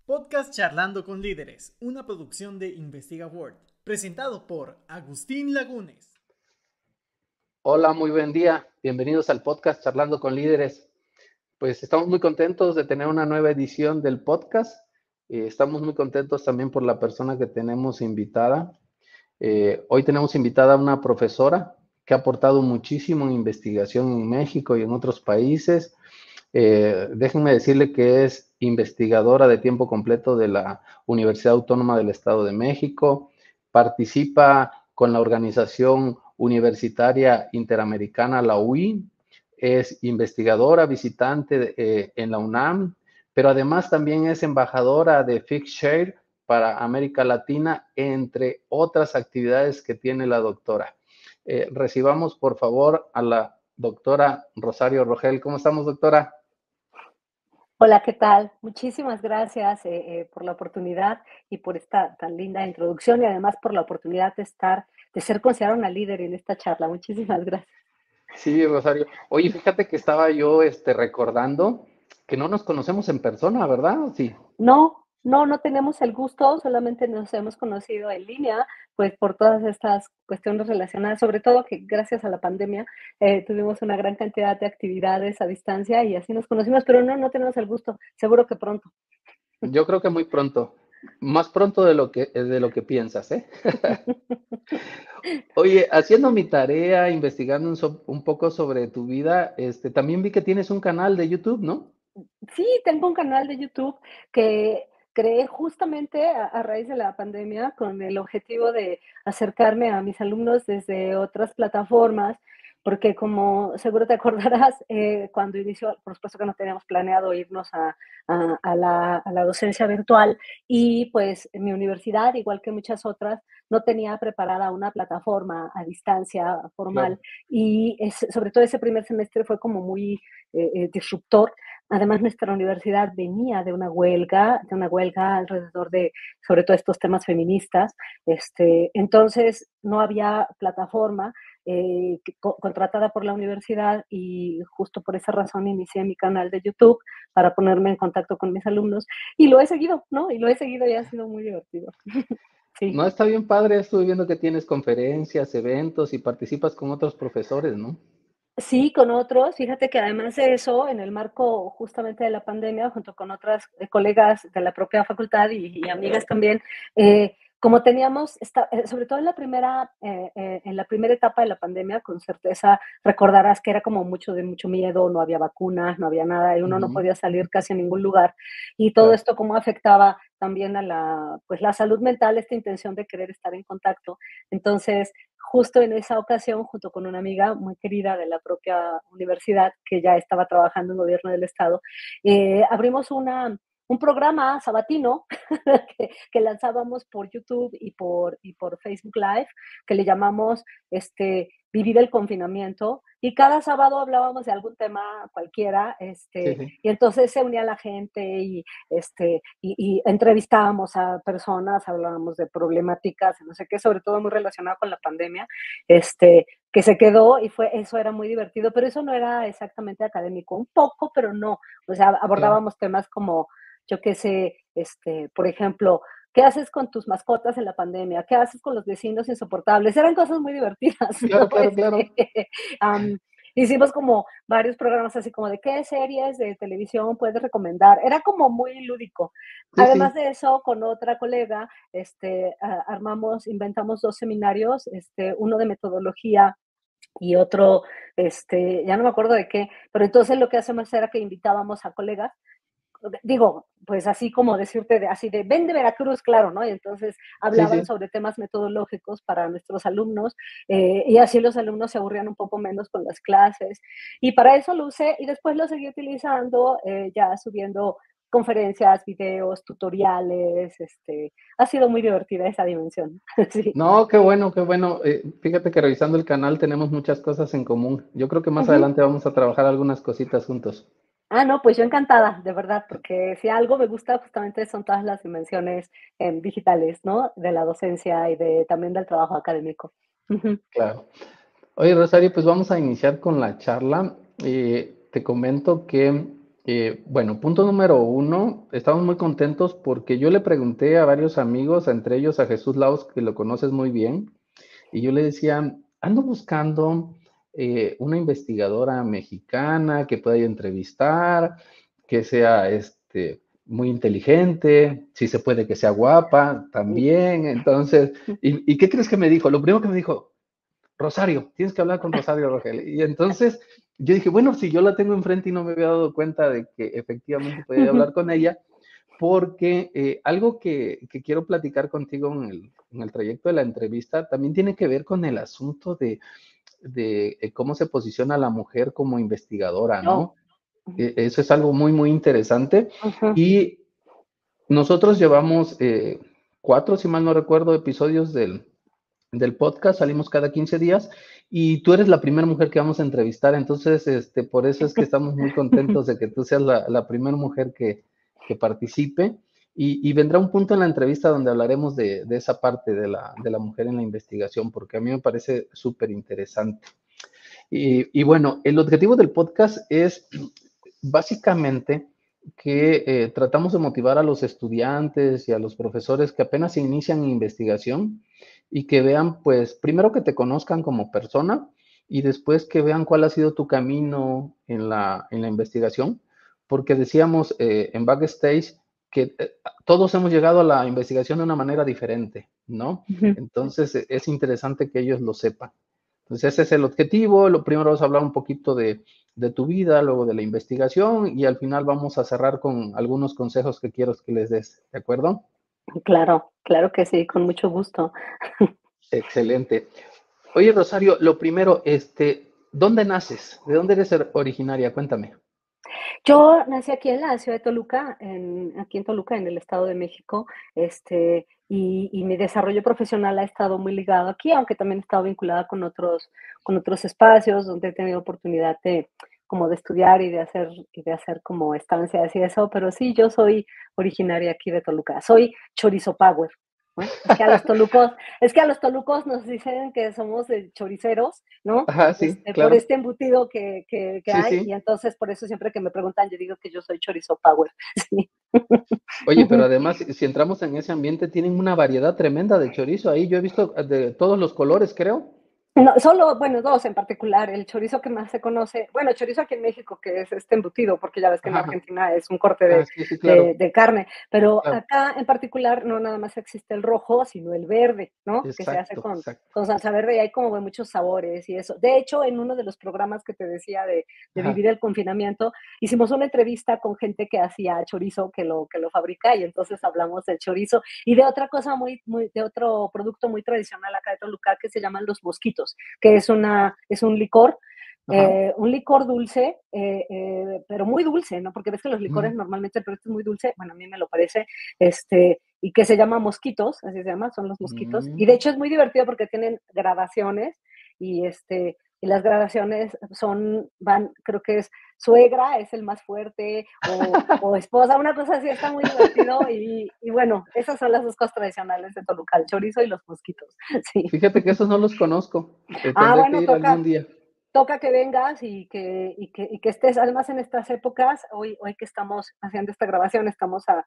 Podcast Charlando con Líderes, una producción de Investiga World, presentado por Agustín Lagunes. Hola, muy buen día. Bienvenidos al podcast Charlando con Líderes. Pues estamos muy contentos de tener una nueva edición del podcast. Estamos muy contentos también por la persona que tenemos invitada. Hoy tenemos invitada a una profesora que ha aportado muchísimo en investigación en México y en otros países. Déjenme decirle que es investigadora de tiempo completo de la Universidad Autónoma del Estado de México. Participa con la Organización Universitaria Interamericana, la UI. Es investigadora visitante en la UNAM, pero además también es embajadora de Figshare para América Latina, entre otras actividades que tiene la doctora. Recibamos, por favor, a la doctora Rosario Rogel. ¿Cómo estamos, doctora? Hola, ¿qué tal? Muchísimas gracias por la oportunidad y por esta tan linda introducción y además por la oportunidad de ser considerada una líder en esta charla. Muchísimas gracias. Sí, Rosario. Oye, fíjate que estaba yo recordando que no nos conocemos en persona, ¿verdad? Sí. No tenemos el gusto, solamente nos hemos conocido en línea, pues por todas estas cuestiones relacionadas, sobre todo que gracias a la pandemia tuvimos una gran cantidad de actividades a distancia y así nos conocimos, pero no tenemos el gusto, seguro que pronto. Yo creo que muy pronto, más pronto de lo que piensas, ¿eh? Oye, haciendo mi tarea, investigando un poco sobre tu vida, también vi que tienes un canal de YouTube, ¿no? Sí, tengo un canal de YouTube que creé justamente a raíz de la pandemia con el objetivo de acercarme a mis alumnos desde otras plataformas, porque como seguro te acordarás, cuando inició, por supuesto que no teníamos planeado irnos a la docencia virtual y pues mi universidad, igual que muchas otras, no tenía preparada una plataforma a distancia formal Claro. y sobre todo ese primer semestre fue como muy disruptor. Además, nuestra universidad venía de una huelga alrededor de, sobre todo, estos temas feministas. Entonces, no había plataforma contratada por la universidad y justo por esa razón inicié mi canal de YouTube para ponerme en contacto con mis alumnos y lo he seguido, ¿no? Y lo he seguido y ha sido muy divertido. Sí. No, está bien padre, estuve viendo que tienes conferencias, eventos y participas con otros profesores, ¿no? Sí, con otros. Fíjate que además de eso, en el marco justamente de la pandemia, junto con otras colegas de la propia facultad y amigas también, como teníamos, sobre todo en la primera etapa de la pandemia, con certeza recordarás que era como mucho miedo, no había vacunas, no había nada, y uno no Ujú, podía salir casi a ningún lugar. Y todo claro. esto cómo afectaba también a pues la salud mental, esta intención de querer estar en contacto. Entonces, justo en esa ocasión, junto con una amiga muy querida de la propia universidad, que ya estaba trabajando en gobierno del estado, abrimos un programa sabatino que lanzábamos por YouTube y por Facebook Live, que le llamamos Vivir el confinamiento. Y cada sábado hablábamos de algún tema cualquiera, Sí, sí. y entonces se unía la gente y entrevistábamos a personas, hablábamos de problemáticas, no sé qué, sobre todo muy relacionado con la pandemia, que se quedó y eso era muy divertido, pero eso no era exactamente académico, un poco, pero no. O sea, Claro, abordábamos temas como, yo qué sé, por ejemplo, ¿qué haces con tus mascotas en la pandemia? ¿Qué haces con los vecinos insoportables? Eran cosas muy divertidas, claro, ¿no? claro, claro. Am, hicimos como varios programas así como de qué series de televisión puedes recomendar. Era como muy lúdico. Sí, Además sí. de eso, con otra colega, inventamos dos seminarios, uno de metodología y otro, ya no me acuerdo de qué, pero entonces lo que hacemos era que invitábamos a colegas, digo, pues así como decirte, así de, ven de Veracruz, claro, ¿no? Y entonces Sí, hablaban sí. sobre temas metodológicos para nuestros alumnos y así los alumnos se aburrían un poco menos con las clases. Y para eso lo usé y después lo seguí utilizando, ya subiendo conferencias, videos, tutoriales, ha sido muy divertida esa dimensión, sí. No, qué bueno, qué bueno. Fíjate que revisando el canal tenemos muchas cosas en común. Yo creo que más Ujú. adelante vamos a trabajar algunas cositas juntos. No, pues yo encantada, de verdad, porque si algo me gusta justamente son todas las dimensiones digitales, ¿no? De la docencia y también del trabajo académico. Ujú. Claro. Oye, Rosario, pues vamos a iniciar con la charla. Te comento que Bueno, punto número uno, estamos muy contentos porque yo le pregunté a varios amigos, entre ellos a Jesús Laos, que lo conoces muy bien, y yo le decía, ando buscando una investigadora mexicana que pueda yo entrevistar, que sea muy inteligente, si se puede que sea guapa también. Entonces, ¿y qué crees que me dijo? Lo primero que me dijo, Rosario, tienes que hablar con Rosario Rogel. Y entonces yo dije, bueno, si yo la tengo enfrente y no me había dado cuenta de que efectivamente podía hablar con ella, porque algo que quiero platicar contigo en el trayecto de la entrevista también tiene que ver con el asunto de cómo se posiciona la mujer como investigadora, No. ¿no? Eso es algo muy, muy interesante. Ujú. Y nosotros llevamos 4, si mal no recuerdo, episodios del podcast, salimos cada 15 días y tú eres la primera mujer que vamos a entrevistar, entonces por eso es que estamos muy contentos de que tú seas la primera mujer que participe y vendrá un punto en la entrevista donde hablaremos de esa parte de la mujer en la investigación, porque a mí me parece súper interesante. Y bueno, el objetivo del podcast es básicamente que tratamos de motivar a los estudiantes y a los profesores que apenas se inician en investigación y que vean, pues, primero que te conozcan como persona y después que vean cuál ha sido tu camino en la investigación, porque decíamos en Backstage que todos hemos llegado a la investigación de una manera diferente, ¿no? Ujú. Entonces es interesante que ellos lo sepan. Entonces ese es el objetivo. Lo primero vamos a hablar un poquito de tu vida, luego de la investigación y al final vamos a cerrar con algunos consejos que quiero que les des, ¿de acuerdo? Claro, claro que sí, con mucho gusto. Excelente. Oye, Rosario, lo primero, ¿dónde naces? ¿De dónde eres originaria? Cuéntame. Yo nací aquí en la ciudad de Toluca, aquí en Toluca, en el Estado de México, y mi desarrollo profesional ha estado muy ligado aquí, aunque también he estado vinculada con otros espacios donde he tenido oportunidad de como de estudiar y de hacer como estancias y eso, pero sí, yo soy originaria aquí de Toluca. Soy chorizo power, ¿no? Es que a los tolucos nos dicen que somos choriceros, ¿no? Ajá, sí, Por claro. este embutido que Sí, hay, y sí. entonces por eso siempre que me preguntan, yo digo que yo soy chorizo power. Sí. Oye, pero además, si entramos en ese ambiente, tienen una variedad tremenda de chorizo ahí. Yo he visto de todos los colores, creo. No, solo, bueno, 2 en particular. El chorizo que más se conoce, bueno, chorizo aquí en México, que es este embutido, porque ya ves que en Ajá, ajá. Argentina es un corte Ah, sí, sí, claro. de carne, pero Claro. acá en particular no nada más existe el rojo, sino el verde, ¿no? Que se hace Exacto, exacto. con salsa verde y hay como de muchos sabores y eso. De hecho, en uno de los programas que te decía de Ajá. vivir el confinamiento, hicimos una entrevista con gente que hacía chorizo, que lo fabrica, y entonces hablamos del chorizo y de otra cosa de otro producto muy tradicional acá de Toluca que se llaman los mosquitos, que es Ajá. un licor dulce, pero muy dulce, ¿no? Porque ves que los licores Mm, normalmente, pero este es muy dulce, bueno, a mí me lo parece, y que se llama mosquitos, así se llama, son los mosquitos. Y de mm. hecho es muy divertido porque tienen gradaciones y y las gradaciones creo que es suegra, es el más fuerte, o esposa, una cosa así, está muy divertido. Y bueno, esas son las dos cosas tradicionales de Toluca, el chorizo y los mosquitos. Sí. Fíjate que esos no los conozco. Ah, Tendré que bueno, ir algún día. toca que vengas y que estés, además en estas épocas, hoy que estamos haciendo esta grabación, estamos a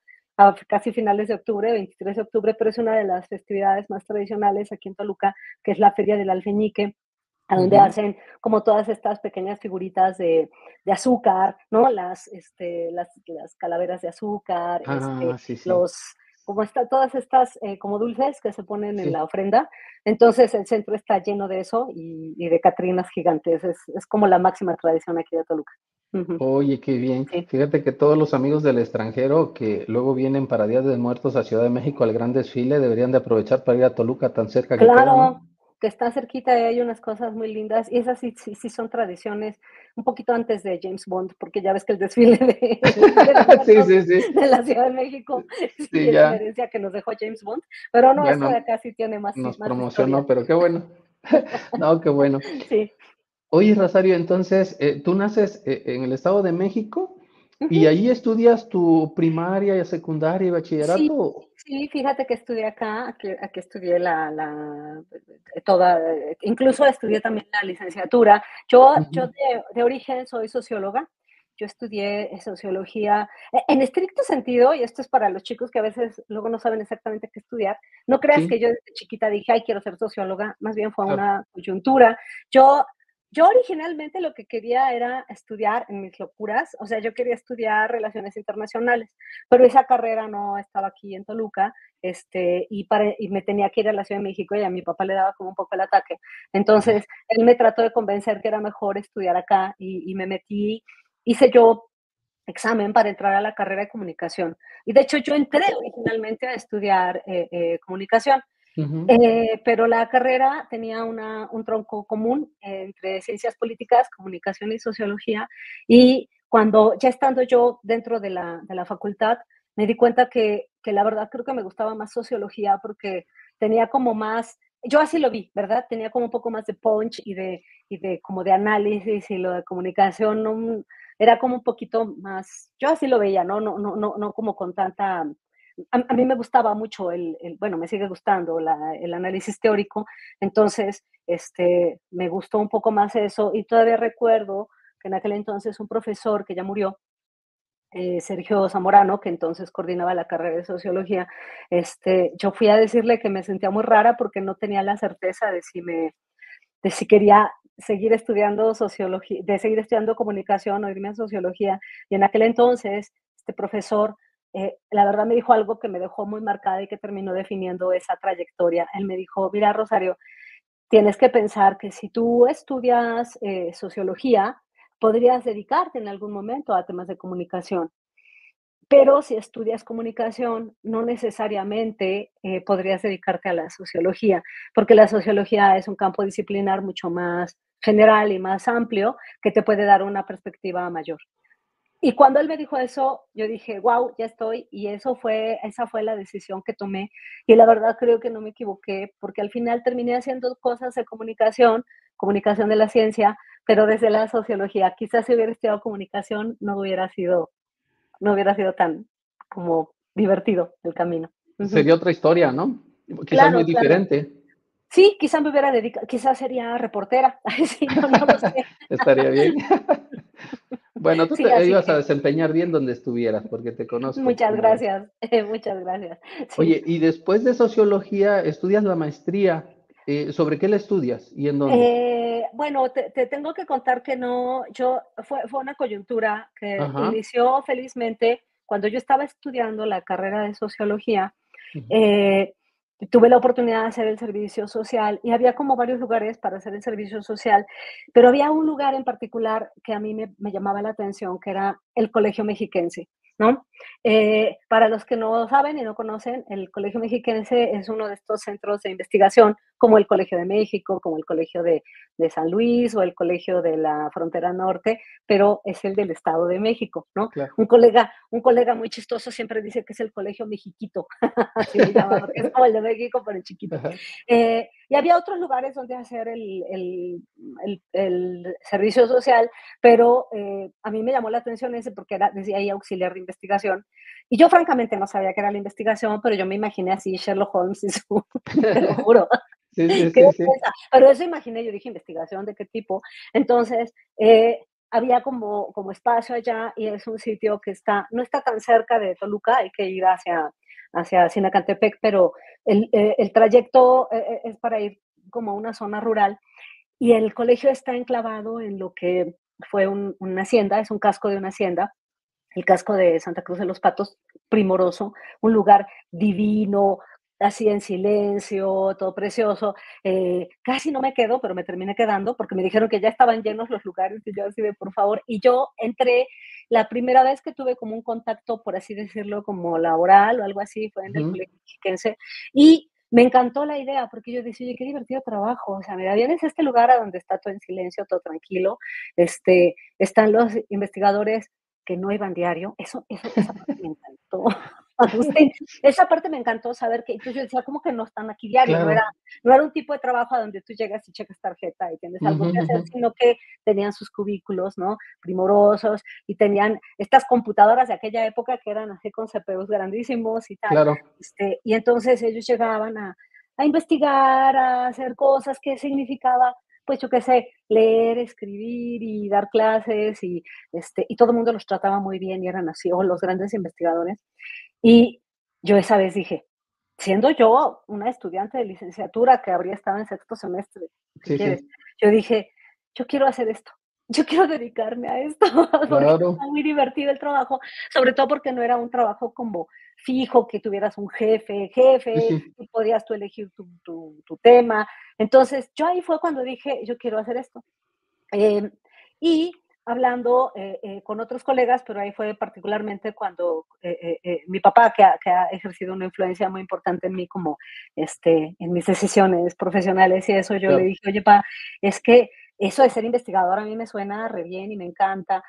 casi finales de octubre, 23 de octubre, pero es una de las festividades más tradicionales aquí en Toluca, que es la Feria del Alfeñique, a donde Ujú. hacen como todas estas pequeñas figuritas de azúcar, ¿no? Las calaveras de azúcar, Ah, sí, sí. los, como está, todas estas como dulces que se ponen en Sí. la ofrenda. Entonces el centro está lleno de eso y de catrinas gigantes. Es como la máxima tradición aquí de Toluca. Ujú. Oye, qué bien. Sí, Fíjate que todos los amigos del extranjero que luego vienen para Días de Muertos a Ciudad de México al gran desfile deberían de aprovechar para ir a Toluca tan cerca que queda, ¿no? claro, que está cerquita y hay unas cosas muy lindas. Y esas sí son tradiciones un poquito antes de James Bond, porque ya ves que el desfile de Sí, muertos sí, sí. de la Ciudad de México sí Sí, es una ya. herencia que nos dejó James Bond, pero no, esta de Bueno, acá sí tiene nos más historia. promocionó, pero qué bueno. No, qué bueno. Sí. Oye, Rosario, entonces, tú naces en el Estado de México y Ujú. ahí estudias tu primaria, secundaria y Sí, bachillerato. sí, fíjate que estudié acá, aquí estudié toda, incluso estudié también la licenciatura. Yo Ujú. de origen soy socióloga. yo estudié sociología, en estricto sentido, y esto es para los chicos que a veces luego no saben exactamente qué estudiar, no creas que Sí, yo desde chiquita dije, ay, quiero ser socióloga, más bien fue claro. una coyuntura. Yo, yo originalmente lo que quería era estudiar en mis locuras, o sea, yo quería estudiar relaciones internacionales, pero esa carrera no estaba aquí en Toluca, y me tenía que ir a la Ciudad de México y a mi papá le daba como un poco el ataque. Entonces, él me trató de convencer que era mejor estudiar acá y me metí, hice yo examen para entrar a la carrera de comunicación. Y de hecho yo entré originalmente a estudiar comunicación, Ujú. pero la carrera tenía un tronco común entre ciencias políticas, comunicación y sociología. Y cuando ya estando yo dentro de la facultad, me di cuenta que la verdad creo que me gustaba más sociología porque tenía como más, yo así lo vi, ¿verdad? Tenía como un poco más de punch y de como de análisis, y lo de comunicación no, era como un poquito más, yo así lo veía, ¿no? No como con tanta, a mí me gustaba mucho bueno, me sigue gustando el análisis teórico, entonces, me gustó un poco más eso, y todavía recuerdo que en aquel entonces un profesor que ya murió, Sergio Zamorano, que entonces coordinaba la carrera de sociología, yo fui a decirle que me sentía muy rara porque no tenía la certeza de si quería seguir estudiando sociología, de seguir estudiando comunicación o irme a sociología. Y en aquel entonces, este profesor, la verdad me dijo algo que me dejó muy marcada y que terminó definiendo esa trayectoria. Él me dijo, mira, Rosario, tienes que pensar que si tú estudias sociología, podrías dedicarte en algún momento a temas de comunicación. Pero si estudias comunicación, no necesariamente podrías dedicarte a la sociología, porque la sociología es un campo disciplinar mucho más general y más amplio que te puede dar una perspectiva mayor. Y cuando él me dijo eso, yo dije, wow, ya estoy, y esa fue la decisión que tomé. Y la verdad creo que no me equivoqué, porque al final terminé haciendo cosas de comunicación, comunicación de la ciencia, pero desde la sociología. Quizás si hubiera estudiado comunicación no hubiera sido tan como divertido el camino. Ujú. Sería otra historia, ¿no? Quizás muy Claro, claro. diferente. Sí, quizás me hubiera dedicado, quizás sería reportera. Ay, sí, no lo sé. Estaría bien. Bueno, tú Sí, te así ibas a que desempeñar bien donde estuvieras, porque te conozco muchas cómo eres. gracias, muchas gracias. Sí. Oye, y después de sociología estudias la maestría. ¿Sobre qué la estudias y en dónde? Bueno, te tengo que contar que no, fue una coyuntura que Ajá. inició felizmente cuando yo estaba estudiando la carrera de sociología. Ujú. Eh, Tuve la oportunidad de hacer el servicio social y había como varios lugares para hacer el servicio social, pero había un lugar en particular que a mí me llamaba la atención, que era el Colegio Mexiquense, ¿no? Para los que no saben y no conocen, el Colegio Mexiquense es uno de estos centros de investigación, como el Colegio de México, como el Colegio de San Luis o el Colegio de la Frontera Norte, pero es el del Estado de México, ¿no? Claro. Un colega muy chistoso siempre dice que es el Colegio Mexiquito, así le llama, porque es como el de México, pero chiquito. Ajá. Y había otros lugares donde hacer el servicio social, pero a mí me llamó la atención ese porque decía ahí auxiliar de investigación. Y yo francamente no sabía qué era la investigación, pero yo me imaginé así Sherlock Holmes y su, te lo juro, Sí, sí, qué sí, sí. vergüenza. Pero eso imaginé, yo dije, ¿investigación de qué tipo? Entonces, había como espacio allá y es un sitio que no está tan cerca de Toluca, hay que ir hacia Sinacantepec, pero el trayecto es para ir como a una zona rural y el colegio está enclavado en lo que fue una hacienda, es un casco de una hacienda, el casco de Santa Cruz de los Patos, primoroso, un lugar divino, así en silencio, todo precioso. Casi no me quedo, pero me terminé quedando porque me dijeron que ya estaban llenos los lugares y yo así de por favor. Y yo entré, la primera vez que tuve como un contacto, por así decirlo, como laboral o algo así, fue en el Ujú. Colegio Mexiquense y me encantó la idea porque yo decía, oye, qué divertido trabajo. O sea, mira, vienes a este lugar a donde está todo en silencio, todo tranquilo. Están los investigadores que no iban diario, esa parte me encantó, Agustín, esa parte me encantó saber que entonces yo decía: "¿Cómo que no están aquí diario?". Claro. No era un tipo de trabajo a donde tú llegas y checas tarjeta y tienes Ujú, algo que hacer, ujú. sino que tenían sus cubículos, ¿no?, primorosos, y tenían estas computadoras de aquella época que eran así con CPUs grandísimos y tal. Claro. Y entonces ellos llegaban a investigar, a hacer cosas, ¿qué significaba? pues yo qué sé, leer, escribir y dar clases y todo el mundo los trataba muy bien y eran así, o los grandes investigadores. Y yo esa vez dije, siendo yo una estudiante de licenciatura que habría estado en sexto semestre, si Sí, quieres, sí, yo dije, yo quiero hacer esto, yo quiero dedicarme a esto, porque claro. está muy divertido el trabajo, sobre todo porque no era un trabajo como fijo, que tuvieras un Sí, jefe, sí, y podías tú elegir tu tema. Entonces, yo ahí fue cuando dije, yo quiero hacer esto. Em, y hablando con otros colegas, pero ahí fue particularmente cuando mi papá, que ha ejercido una influencia muy importante en mí, como en mis decisiones profesionales y eso, yo le claro. dije, oye, pa, es que eso de ser investigador a mí me suena re bien y me encanta.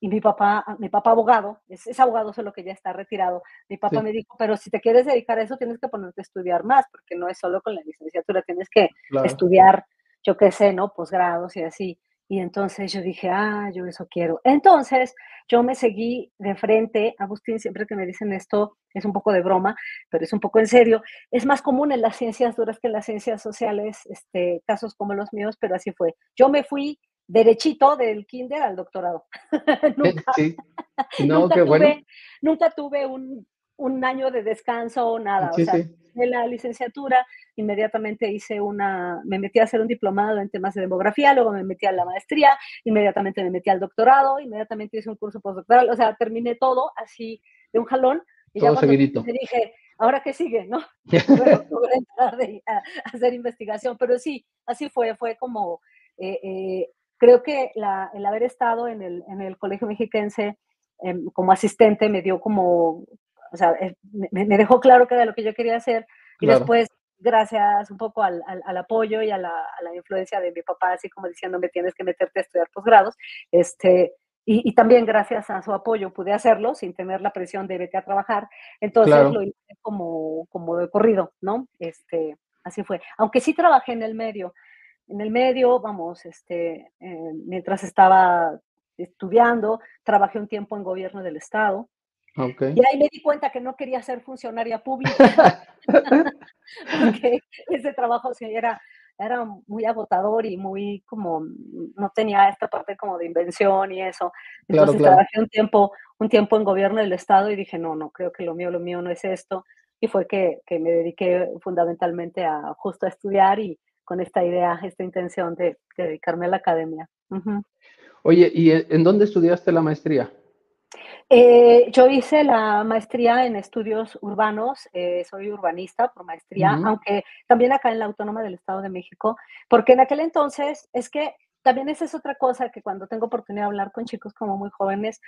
Y mi papá abogado, es abogado, solo que ya está retirado. Mi papá Sí, me dijo, pero si te quieres dedicar a eso, tienes que ponerte a estudiar más, porque no es solo con la licenciatura, tienes que claro. estudiar, yo qué sé, ¿no? Posgrados y así. Y entonces yo dije, yo eso quiero. Entonces yo me seguí de frente, Agustín, siempre que me dicen esto, es un poco de broma, pero es un poco en serio. Es más común en las ciencias duras que en las ciencias sociales, casos como los míos, pero así fue. Yo me fui derechito del kinder al doctorado. Nunca, Sí, no, nunca qué bueno. tuve, nunca tuve un año de descanso o nada. O Sí, sea, sí, de la licenciatura, inmediatamente me metí a hacer un diplomado en temas de demografía, luego me metí a la maestría, inmediatamente me metí al doctorado, inmediatamente hice un curso postdoctoral, o sea, terminé todo así de un jalón, y ya todo cuando seguidito. terminé dije, ¿ahora qué sigue, no? Y bueno, logré entrar a hacer investigación, pero sí, así fue como, eh, eh, creo que el haber estado en el Colegio Mexiquense como asistente me dio como, o sea, me dejó claro que era lo que yo quería hacer, y Claro, después, gracias un poco al apoyo y a la influencia de mi papá, así como diciéndome tienes que meterte a estudiar posgrados, y también gracias a su apoyo pude hacerlo sin tener la presión de vete a trabajar, entonces lo claro. hice como de corrido, ¿no? Así fue. Aunque sí trabajé en el medio, vamos, mientras estaba estudiando, trabajé un tiempo en gobierno del estado, Ok. y ahí me di cuenta que no quería ser funcionaria pública, porque ese trabajo sí era muy agotador y muy como, no tenía esta parte como de invención y eso. Claro, Entonces claro. trabajé un tiempo en gobierno del estado y dije, no, no, creo que lo mío no es esto. Y fue que me dediqué fundamentalmente justo a estudiar y con esta idea, esta intención de dedicarme a la academia. Ujú. Oye, ¿y en dónde estudiaste la maestría? Yo hice la maestría en estudios urbanos, soy urbanista por maestría, Ujú. aunque también acá en la Autónoma del Estado de México, porque en aquel entonces es que también esa es otra cosa que cuando tengo oportunidad de hablar con chicos como muy jóvenes,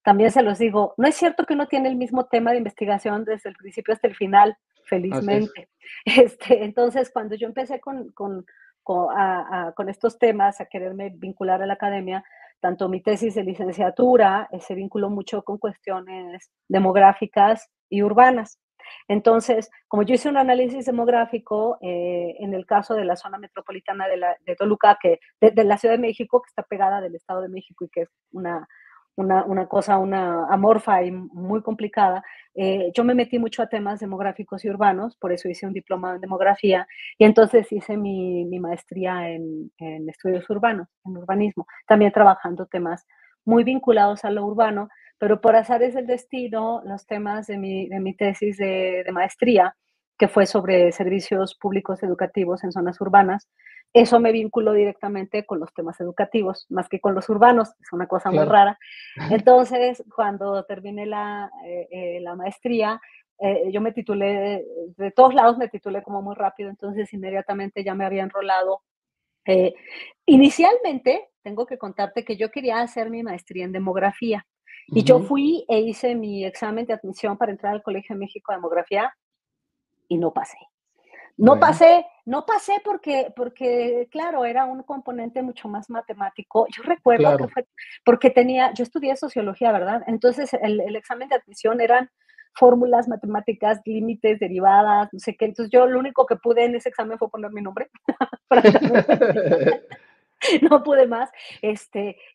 también se los digo, no es cierto que uno tiene el mismo tema de investigación desde el principio hasta el final, Así es. felizmente. Entonces, cuando yo empecé con estos temas, a quererme vincular a la academia, tanto mi tesis de licenciatura se vinculó mucho con cuestiones demográficas y urbanas. Entonces, como yo hice un análisis demográfico en el caso de la zona metropolitana de Toluca, de la Ciudad de México, que está pegada del Estado de México y que es una cosa, una amorfa y muy complicada, yo me metí mucho a temas demográficos y urbanos, por eso hice un diplomado en demografía y entonces hice mi maestría en estudios urbanos, en urbanismo, también trabajando temas muy vinculados a lo urbano, pero por azares del destino, los temas de mi tesis de maestría, que fue sobre servicios públicos educativos en zonas urbanas, eso me vinculó directamente con los temas educativos, más que con los urbanos, es una cosa muy Claro. rara. Entonces, cuando terminé la maestría, yo me titulé, de todos lados me titulé como muy rápido, entonces inmediatamente ya me había enrolado. Eh, Inicialmente, tengo que contarte que yo quería hacer mi maestría en demografía y yo Ujú. fui e hice mi examen de admisión para entrar al Colegio de México de Demografía y no pasé. No Bueno, pasé, no pasé porque, claro, era un componente mucho más matemático. Yo recuerdo que claro. fue porque yo estudié sociología, ¿verdad? Entonces, el examen de admisión eran fórmulas matemáticas, límites, derivadas, no sé qué. Entonces, yo lo único que pude en ese examen fue poner mi nombre, francamente. No pude más,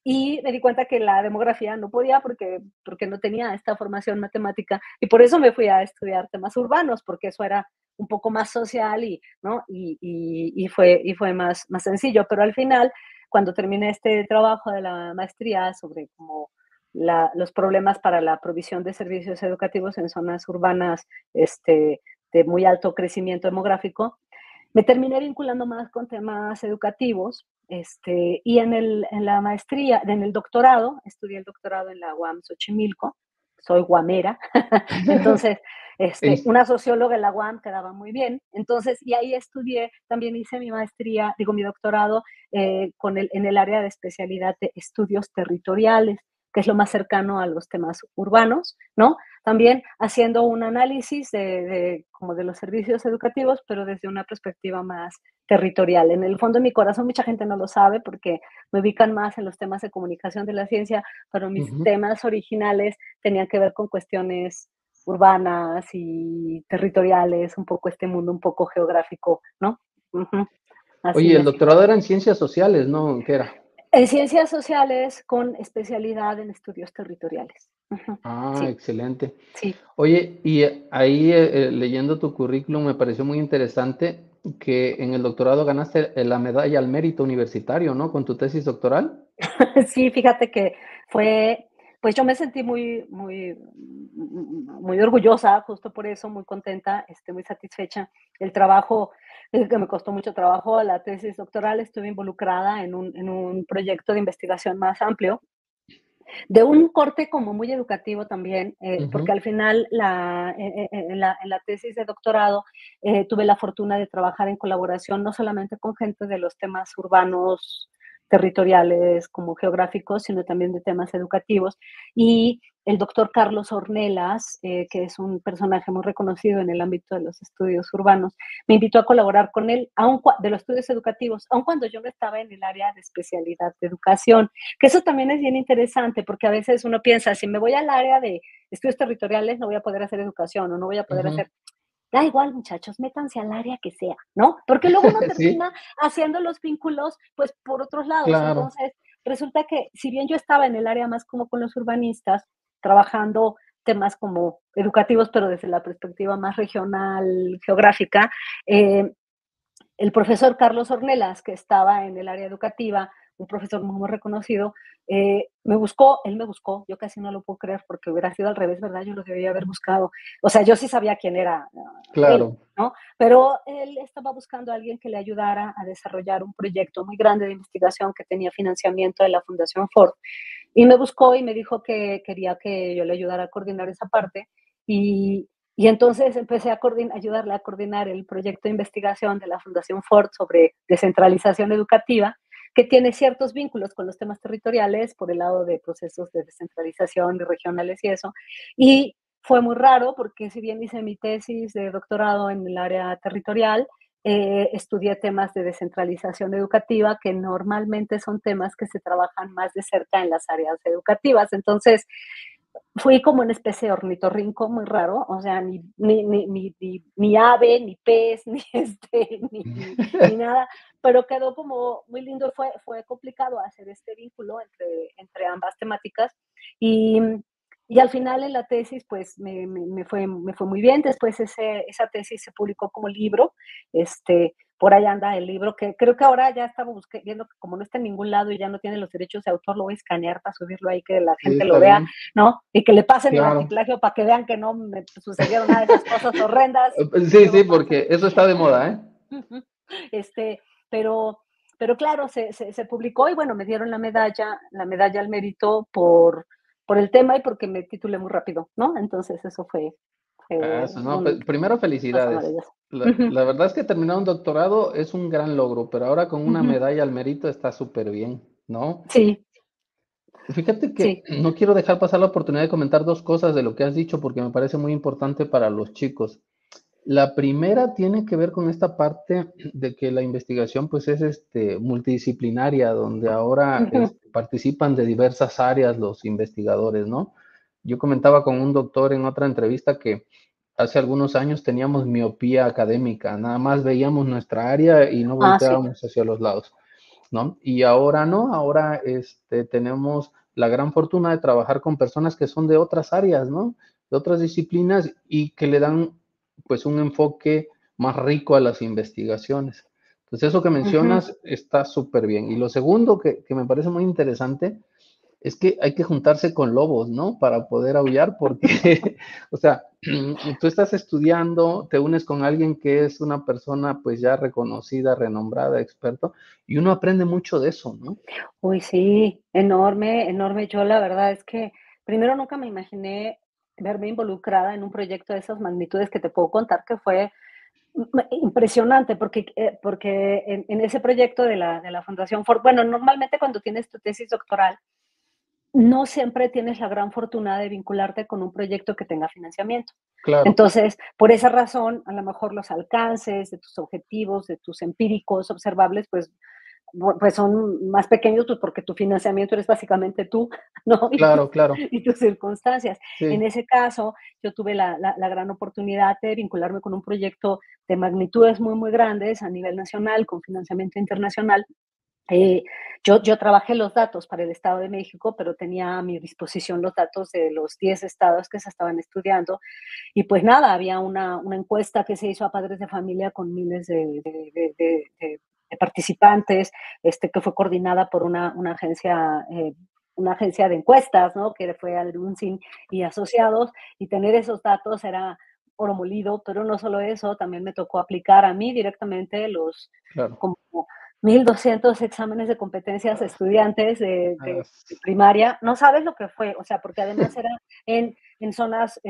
y me di cuenta que la demografía no podía porque no tenía esta formación matemática, y por eso me fui a estudiar temas urbanos, porque eso era un poco más social y, ¿no? Y fue más sencillo, pero al final, cuando terminé este trabajo de la maestría sobre como los problemas para la provisión de servicios educativos en zonas urbanas de muy alto crecimiento demográfico, me terminé vinculando más con temas educativos, y en la maestría, en el doctorado, estudié el doctorado en la UAM Xochimilco, soy guamera, entonces, Ok. una socióloga en la UAM quedaba muy bien, entonces, y ahí estudié, también hice mi maestría, digo, mi doctorado en el área de especialidad de estudios territoriales, que es lo más cercano a los temas urbanos, ¿no? También haciendo un análisis como de los servicios educativos, pero desde una perspectiva más territorial. En el fondo de mi corazón, mucha gente no lo sabe porque me ubican más en los temas de comunicación de la ciencia, pero mis Ujú. temas originales tenían que ver con cuestiones urbanas y territoriales, un poco este mundo un poco geográfico, ¿no? Ujú. Oye, Así el es. doctorado era en ciencias sociales, ¿no? ¿Qué era? En ciencias sociales con especialidad en estudios territoriales. Ujú. Ah, Sí, excelente. sí. Oye, y ahí leyendo tu currículum me pareció muy interesante que en el doctorado ganaste la medalla al mérito universitario, ¿no? Con tu tesis doctoral. Sí, fíjate que pues yo me sentí muy orgullosa, justo por eso, muy contenta, muy satisfecha. El trabajo, que me costó mucho trabajo, la tesis doctoral, estuve involucrada en un proyecto de investigación más amplio, de un corte como muy educativo también, porque Ujú. al final en la tesis de doctorado tuve la fortuna de trabajar en colaboración no solamente con gente de los temas urbanos, territoriales, como geográficos, sino también de temas educativos. Y el doctor Carlos Ornelas, que es un personaje muy reconocido en el ámbito de los estudios urbanos, me invitó a colaborar con él de los estudios educativos, aun cuando yo no estaba en el área de especialidad de educación. Que eso también es bien interesante, porque a veces uno piensa, si me voy al área de estudios territoriales, no voy a poder hacer educación o no voy a poder Ujú. hacer. Da igual, muchachos, métanse al área que sea, ¿no? Porque luego uno Sí, termina haciendo los vínculos, pues, por otros lados. claro. Entonces, resulta que si bien yo estaba en el área más como con los urbanistas, trabajando temas como educativos, pero desde la perspectiva más regional, geográfica, eh, el profesor Carlos Ornelas, que estaba en el área educativa, un profesor muy reconocido, él me buscó, yo casi no lo puedo creer porque hubiera sido al revés, ¿verdad? Yo lo debía haber buscado. O sea, yo sí sabía quién era él, Claro. ¿no? Pero él estaba buscando a alguien que le ayudara a desarrollar un proyecto muy grande de investigación que tenía financiamiento de la Fundación Ford. Y me buscó y me dijo que quería que yo le ayudara a coordinar esa parte. Y entonces empecé a ayudarle a coordinar el proyecto de investigación de la Fundación Ford sobre descentralización educativa, que tiene ciertos vínculos con los temas territoriales por el lado de procesos de descentralización de regionales y eso. Y fue muy raro porque si bien hice mi tesis de doctorado en el área territorial, estudié temas de descentralización educativa, que normalmente son temas que se trabajan más de cerca en las áreas educativas. Entonces, fui como una especie de ornitorrinco muy raro, o sea, ni ave, ni pez, ni nada, pero quedó como muy lindo. Fue complicado hacer este vínculo entre ambas temáticas y, y al final en la tesis pues me fue muy bien. Después esa tesis se publicó como libro, por ahí anda el libro, que creo que ahora ya estaba viendo que como no está en ningún lado y ya no tiene los derechos de autor, lo voy a escanear para subirlo ahí, que la Sí, gente lo está vea, bien. ¿no? Y que le pasen el Claro. antiplagio para que vean que no me sucedieron nada de esas cosas horrendas que Sí, sí, luego pasan. porque eso está de moda, ¿eh? Este, pero, pero claro, se publicó y bueno, me dieron la medalla al mérito por el tema y porque me titulé muy rápido, ¿no? Entonces eso Ah, fue eso, no, primero una cosa felicidades. maravillosa. La verdad es que terminar un doctorado es un gran logro, pero ahora con una medalla al mérito está súper bien, ¿no? Sí, Fíjate que sí. no quiero dejar pasar la oportunidad de comentar dos cosas de lo que has dicho porque me parece muy importante para los chicos. La primera tiene que ver con esta parte de que la investigación pues es multidisciplinaria, donde ahora participan de diversas áreas los investigadores, ¿no? Yo comentaba con un doctor en otra entrevista que hace algunos años teníamos miopía académica, nada más veíamos nuestra área y no Ah, sí. volteábamos hacia los lados, ¿no? Y ahora no, ahora tenemos la gran fortuna de trabajar con personas que son de otras áreas, ¿no? De otras disciplinas y que le dan pues un enfoque más rico a las investigaciones. Entonces, eso que Ujú. mencionas está súper bien. Y lo segundo que me parece muy interesante es que hay que juntarse con lobos, ¿no? Para poder aullar, porque, o sea, tú estás estudiando, te unes con alguien que es una persona pues ya reconocida, renombrada, experto, y uno aprende mucho de eso, ¿no? Uy, sí, enorme, enorme. Yo la verdad es que primero nunca me imaginé verme involucrada en un proyecto de esas magnitudes que te puedo contar que fue impresionante, porque en ese proyecto de la Fundación Ford, bueno, normalmente cuando tienes tu tesis doctoral, no siempre tienes la gran fortuna de vincularte con un proyecto que tenga financiamiento. Claro, Entonces, por esa razón, a lo mejor los alcances de tus objetivos, de tus empíricos observables, pues son más pequeños, pues porque tu financiamiento eres básicamente tú, ¿no? claro, claro, Y tus circunstancias. En sí, ese caso, yo tuve la gran oportunidad de vincularme con un proyecto de magnitudes muy, muy grandes a nivel nacional, con financiamiento internacional. Eh, yo trabajé los datos para el Estado de México, pero tenía a mi disposición los datos de los 10 estados que se estaban estudiando. Y pues nada, había una encuesta que se hizo a padres de familia con miles de participantes, que fue coordinada por una agencia de encuestas, ¿no? Que fue Alunsin y Asociados, y tener esos datos era oro molido, pero no solo eso, también me tocó aplicar a mí directamente los claro. como 1,200 exámenes de competencias a estudiantes Ah, de primaria. No sabes lo que fue, o sea, porque además era en zonas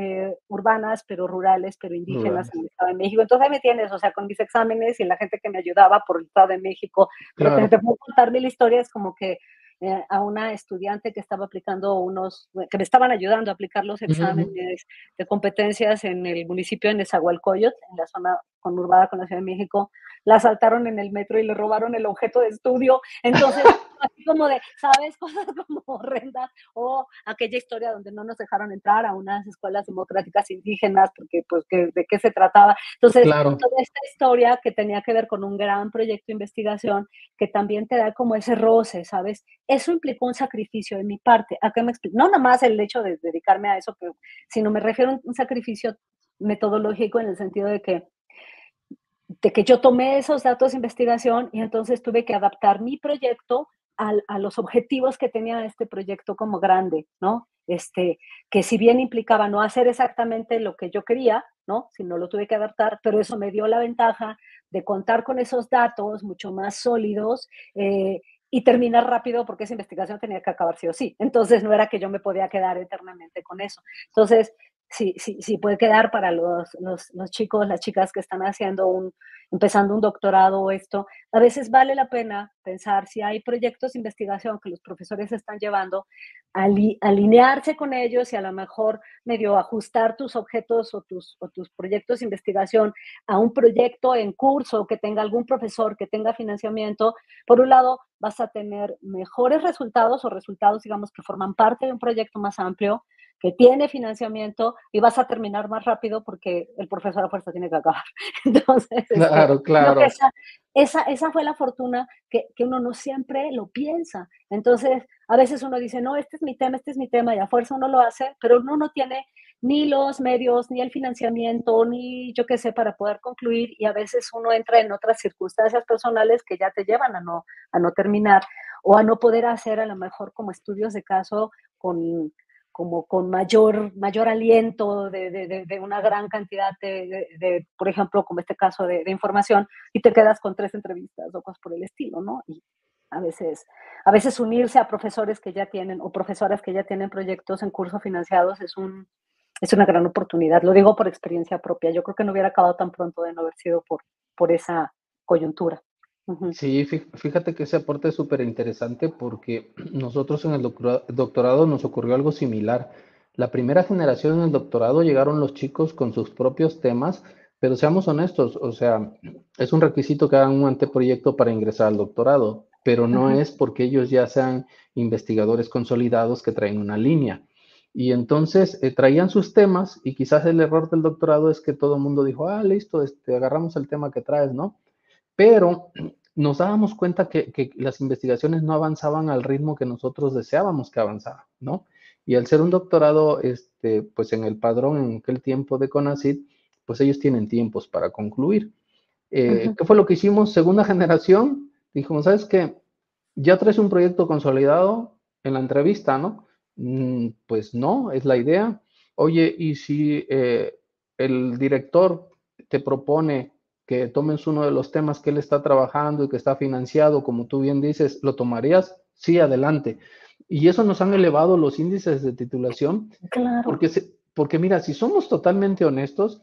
urbanas, pero rurales, pero indígenas en rurales. el Estado de México. Entonces ahí me tienes, o sea, con mis exámenes y la gente que me ayudaba por el Estado de México. Pero te Claro. puedo contar mil historias como que a una estudiante que estaba aplicando que me estaban ayudando a aplicar los Ujú, ujú. exámenes de competencias en el municipio de Nezahualcóyotl, en la zona conurbada con la Ciudad de México. La asaltaron en el metro y le robaron el objeto de estudio. Entonces, así como de, ¿sabes? Cosas como horrendas. O aquella historia donde no nos dejaron entrar a unas escuelas democráticas indígenas, porque, pues, ¿de qué se trataba? Entonces, Claro, toda esta historia que tenía que ver con un gran proyecto de investigación que también te da como ese roce, ¿sabes? Eso implicó un sacrificio de mi parte. ¿A qué me explico? No nada más el hecho de dedicarme a eso, sino me refiero a un sacrificio metodológico en el sentido de que yo tomé esos datos de investigación y entonces tuve que adaptar mi proyecto a los objetivos que tenía este proyecto como grande, ¿no? Que si bien implicaba no hacer exactamente lo que yo quería, ¿no? Sino lo tuve que adaptar, pero eso me dio la ventaja de contar con esos datos mucho más sólidos y terminar rápido porque esa investigación tenía que acabar sí o sí. Entonces no era que yo me podía quedar eternamente con eso. Entonces, sí puede quedar para los chicos, las chicas que están empezando un doctorado o esto, a veces vale la pena pensar si hay proyectos de investigación que los profesores están llevando, alinearse con ellos y a lo mejor medio ajustar tus objetos o tus proyectos de investigación a un proyecto en curso que tenga algún profesor que tenga financiamiento. Por un lado, vas a tener mejores resultados o resultados, digamos, que forman parte de un proyecto más amplio que tiene financiamiento y vas a terminar más rápido porque el profesor a fuerza tiene que acabar. Entonces, claro, creo que claro. esa fue la fortuna que uno no siempre lo piensa. Entonces, a veces uno dice, no, este es mi tema, y a fuerza uno lo hace, pero uno no tiene ni los medios, ni el financiamiento, ni yo qué sé, para poder concluir, y a veces uno entra en otras circunstancias personales que ya te llevan a no terminar o a no poder hacer a lo mejor como estudios de caso con, como con mayor aliento de una gran cantidad por ejemplo, como este caso de información, y te quedas con 3 entrevistas o cosas por el estilo, ¿no? Y a veces, a veces unirse a profesores que ya tienen o profesoras que ya tienen proyectos en curso financiados es una gran oportunidad. Lo digo por experiencia propia. Yo creo que no hubiera acabado tan pronto de no haber sido por esa coyuntura. Ujú, Sí, fíjate que ese aporte es súper interesante porque nosotros en el doctorado nos ocurrió algo similar. La primera generación en el doctorado llegaron los chicos con sus propios temas, pero seamos honestos, o sea, es un requisito que hagan un anteproyecto para ingresar al doctorado, pero no ujú. es porque ellos ya sean investigadores consolidados que traen una línea. Y entonces traían sus temas y quizás el error del doctorado es que todo el mundo dijo, ah, listo, agarramos el tema que traes, ¿no? Pero nos dábamos cuenta que las investigaciones no avanzaban al ritmo que nosotros deseábamos que avanzaran, ¿no? Y al ser un doctorado, pues en el padrón en aquel tiempo de CONACYT, pues ellos tienen tiempos para concluir. ¿Qué Ujú. fue lo que hicimos? Segunda generación, dijimos, ¿sabes qué? Ya traes un proyecto consolidado en la entrevista, ¿no? Pues no, es la idea. Oye, y si el director te propone que tomes uno de los temas que él está trabajando y que está financiado, como tú bien dices, ¿lo tomarías? Sí, adelante. Y eso nos han elevado los índices de titulación, Claro. porque mira, si somos totalmente honestos,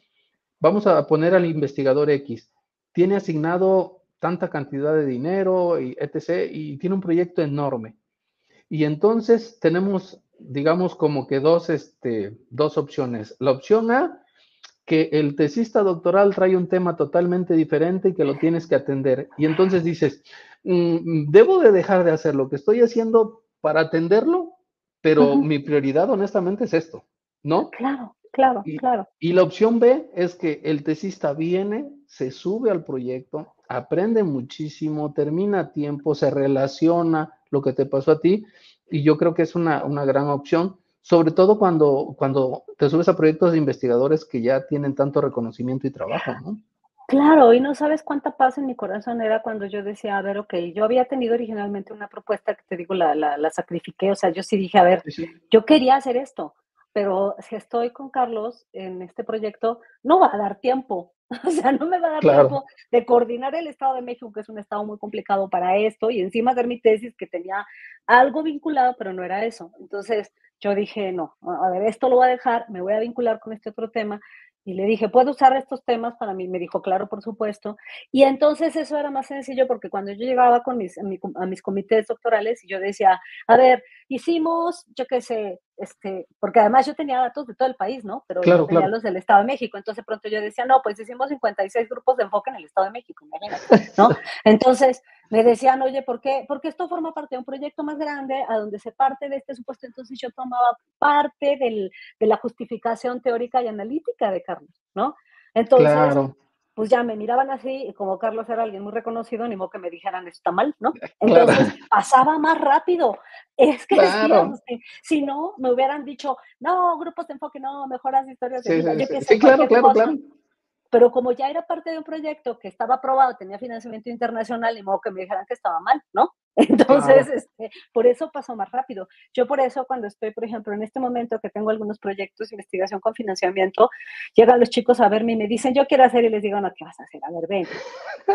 vamos a poner al investigador X, tiene asignado tanta cantidad de dinero y etc. y tiene un proyecto enorme. Y entonces tenemos, digamos, como que dos opciones. La opción A, que el tesista doctoral trae un tema totalmente diferente y que lo tienes que atender. Y entonces dices, debo de dejar de hacer lo que estoy haciendo para atenderlo, pero Ujú. mi prioridad honestamente es esto, ¿no? Claro, claro, Y, claro. y la opción B es que el tesista viene, se sube al proyecto, aprende muchísimo, termina a tiempo, se relaciona lo que te pasó a ti, y yo creo que es una gran opción, sobre todo cuando te subes a proyectos de investigadores que ya tienen tanto reconocimiento y trabajo, ¿no? Claro, y no sabes cuánta paz en mi corazón era cuando yo decía, a ver, okey, yo había tenido originalmente una propuesta que te digo, la sacrifiqué, o sea, yo sí dije, a ver, Sí, sí. yo quería hacer esto, pero si estoy con Carlos en este proyecto, no va a dar tiempo, o sea, no me va a dar Claro, tiempo de coordinar el Estado de México, que es un estado muy complicado para esto, y encima hacer mi tesis que tenía algo vinculado, pero no era eso. Entonces, yo dije: "No, a ver, esto lo voy a dejar, me voy a vincular con este otro tema", y le dije: "¿Puedo usar estos temas para mí?". Me dijo: "Claro, por supuesto". Y entonces eso era más sencillo, porque cuando yo llegaba con a mis comités doctorales y yo decía: "A ver, hicimos, yo qué sé", porque además yo tenía datos de todo el país, ¿no? Pero no claro, tenía claro. los del Estado de México. Entonces, de pronto yo decía: "No, pues hicimos 56 grupos de enfoque en el Estado de México", imagínate, ¿no? Entonces, me decían: "Oye, ¿por qué? Porque esto forma parte de un proyecto más grande a donde se parte de este supuesto". Entonces, yo tomaba parte de la justificación teórica y analítica de Carlos, ¿no? Entonces, Claro, pues ya me miraban así, y como Carlos era alguien muy reconocido, ni modo que me dijeran: "Esto está mal", ¿no? claro, Entonces, pasaba más rápido. Es que sí, claro. Agustín, si no, me hubieran dicho: "No, grupos de enfoque, no, mejor haz historias de Sí, vida", sí, yo sí, qué sé, sí, claro, cualquier claro, cosa. claro. Pero como ya era parte de un proyecto que estaba aprobado, tenía financiamiento internacional, ni modo que me dijeran que estaba mal, ¿no? Entonces, Claro. por eso pasó más rápido. Yo por eso cuando estoy, por ejemplo, en este momento que tengo algunos proyectos de investigación con financiamiento, llegan los chicos a verme y me dicen: "Yo quiero hacer", y les digo: "No, ¿qué vas a hacer? A ver, ven,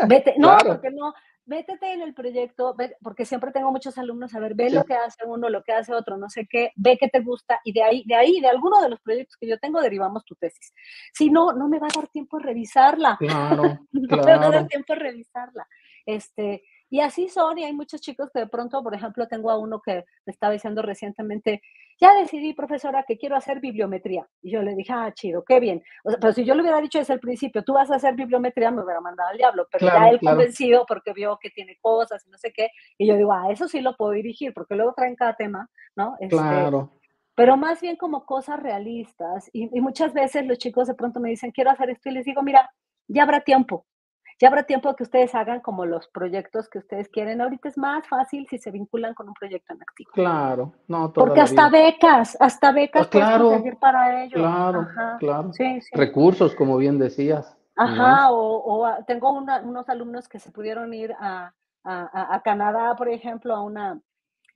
vete". No, Claro, porque no, métete en el proyecto, ve, porque siempre tengo muchos alumnos, a ver, ve sí, lo que hace uno, lo que hace otro, no sé qué, ve qué te gusta, y de alguno de los proyectos que yo tengo derivamos tu tesis. Si no, no me va a dar tiempo de revisarla. claro, No me va a dar claro. tiempo de revisarla. Y así son, y hay muchos chicos que de pronto, por ejemplo, tengo a uno que me estaba diciendo recientemente: "Ya decidí, profesora, que quiero hacer bibliometría". Y yo le dije: "Ah, chido, qué bien". O sea, pero si yo le hubiera dicho desde el principio: "Tú vas a hacer bibliometría", me hubiera mandado al diablo, pero ya Claro, él claro, convencido porque vio que tiene cosas y no sé qué, y yo digo: "Ah, eso sí lo puedo dirigir", porque luego traen cada tema, ¿no? claro. Pero más bien como cosas realistas, y muchas veces los chicos de pronto me dicen: "Quiero hacer esto", y les digo: "Mira, ya habrá tiempo, ya habrá tiempo de que ustedes hagan como los proyectos que ustedes quieren. Ahorita es más fácil si se vinculan con un proyecto en activo, Claro, no toda porque la vida. hasta becas puedes conseguir Claro, para ellos". claro, Ajá, claro. sí, sí. Recursos, como bien decías, ¿no? Ajá, tengo unos alumnos que se pudieron ir a Canadá, por ejemplo,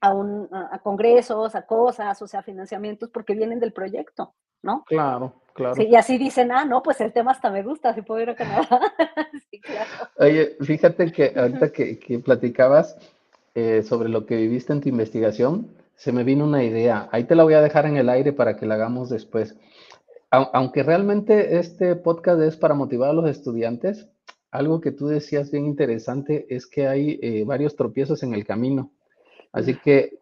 a congresos, a cosas, o sea, financiamientos, porque vienen del proyecto, ¿no? Claro, Sí, claro. y así dicen: "Ah, no, pues el tema hasta me gusta, si puedo ir a Canadá". Sí, claro. Oye, fíjate que Ujú. ahorita que platicabas sobre lo que viviste en tu investigación, se me vino una idea. Ahí te la voy a dejar en el aire para que la hagamos después. Aunque realmente este podcast es para motivar a los estudiantes, algo que tú decías bien interesante es que hay varios tropiezos en el camino. Así que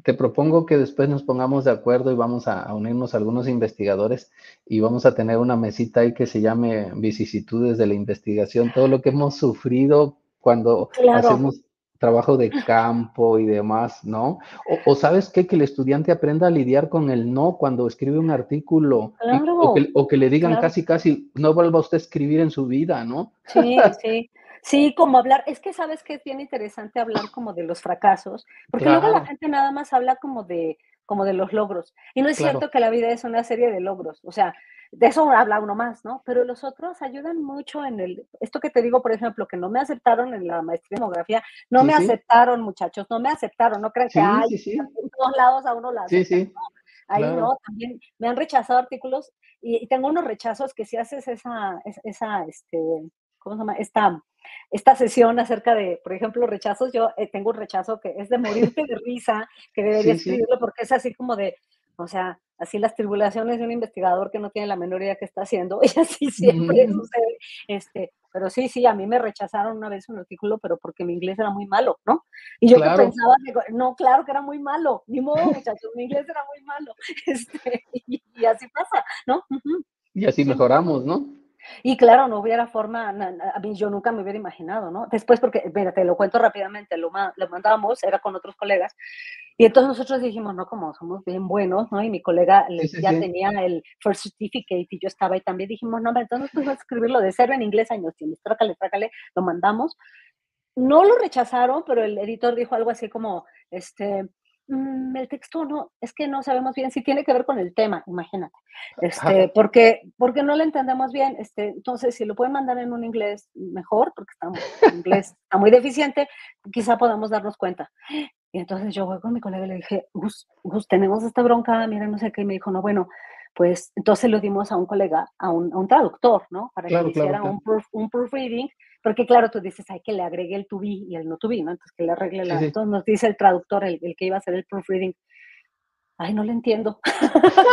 te propongo que después nos pongamos de acuerdo y vamos a unirnos a algunos investigadores y vamos a tener una mesita ahí que se llame vicisitudes de la investigación, todo lo que hemos sufrido cuando Claro, hacemos trabajo de campo y demás, ¿no? O ¿sabes qué? Que el estudiante aprenda a lidiar con el no cuando escribe un artículo claro, o que le digan claro. casi, casi, no vuelva usted a escribir en su vida, ¿no? Sí, sí. Sí, como hablar es que, ¿sabes que es bien interesante hablar como de los fracasos? Porque luego la Claro, gente nada más habla como como de los logros. Y no es Claro. cierto que la vida es una serie de logros, o sea, de eso habla uno más, ¿no? Pero los otros ayudan mucho esto que te digo, por ejemplo, que no me aceptaron en la maestría en demografía, no Sí, me sí. aceptaron, muchachos, no me aceptaron, no crean que, Sí, ay, sí, sí. en todos lados a uno la Sí, aceptan. sí. Ahí Claro. no, también me han rechazado artículos y tengo unos rechazos que si haces ¿cómo se llama? Esta sesión acerca de, por ejemplo, rechazos, yo tengo un rechazo que es de morirte de risa, que debería Sí, sí. escribirlo porque es así como de, o sea, así las tribulaciones de un investigador que no tiene la menor idea qué está haciendo, y así siempre Ujú. sucede. Pero sí, a mí me rechazaron una vez un artículo, pero porque mi inglés era muy malo, ¿no? Y yo que Claro. pensaba que, no, claro que era muy malo, ni modo, muchachos, mi inglés era muy malo. Y así pasa, ¿no? Ujú. Y así Sí. mejoramos, ¿no? Y claro, no hubiera forma, a mí yo nunca me hubiera imaginado, ¿no? Después, porque, mira, te lo cuento rápidamente, lo mandamos, era con otros colegas, y entonces nosotros dijimos, no, como somos bien buenos, ¿no? Y mi colega Sí, sí, ya sí. tenía el first certificate y yo estaba ahí también, dijimos, no, hombre, entonces nos pusimos a escribirlo de cero en inglés, años tienes, trácale, lo mandamos. No lo rechazaron, pero el editor dijo algo así como, el texto no, es que no sabemos bien si tiene que ver con el tema, imagínate, Ajá. porque no lo entendemos bien, entonces si lo pueden mandar en un inglés mejor, porque mi inglés está muy deficiente, quizá podamos darnos cuenta. Y entonces yo voy con mi colega y le dije, Gus, tenemos esta bronca, mira, no sé qué, y me dijo, no, bueno, pues entonces lo dimos a un colega, a un traductor, ¿no? Para que le Claro, claro, hiciera claro. un proofreading, porque claro, tú dices, hay que le agregue el to be y el no to be, ¿no? Entonces que le arregle Sí, sí. entonces nos dice el traductor, el que iba a hacer el proofreading, ay, no le entiendo,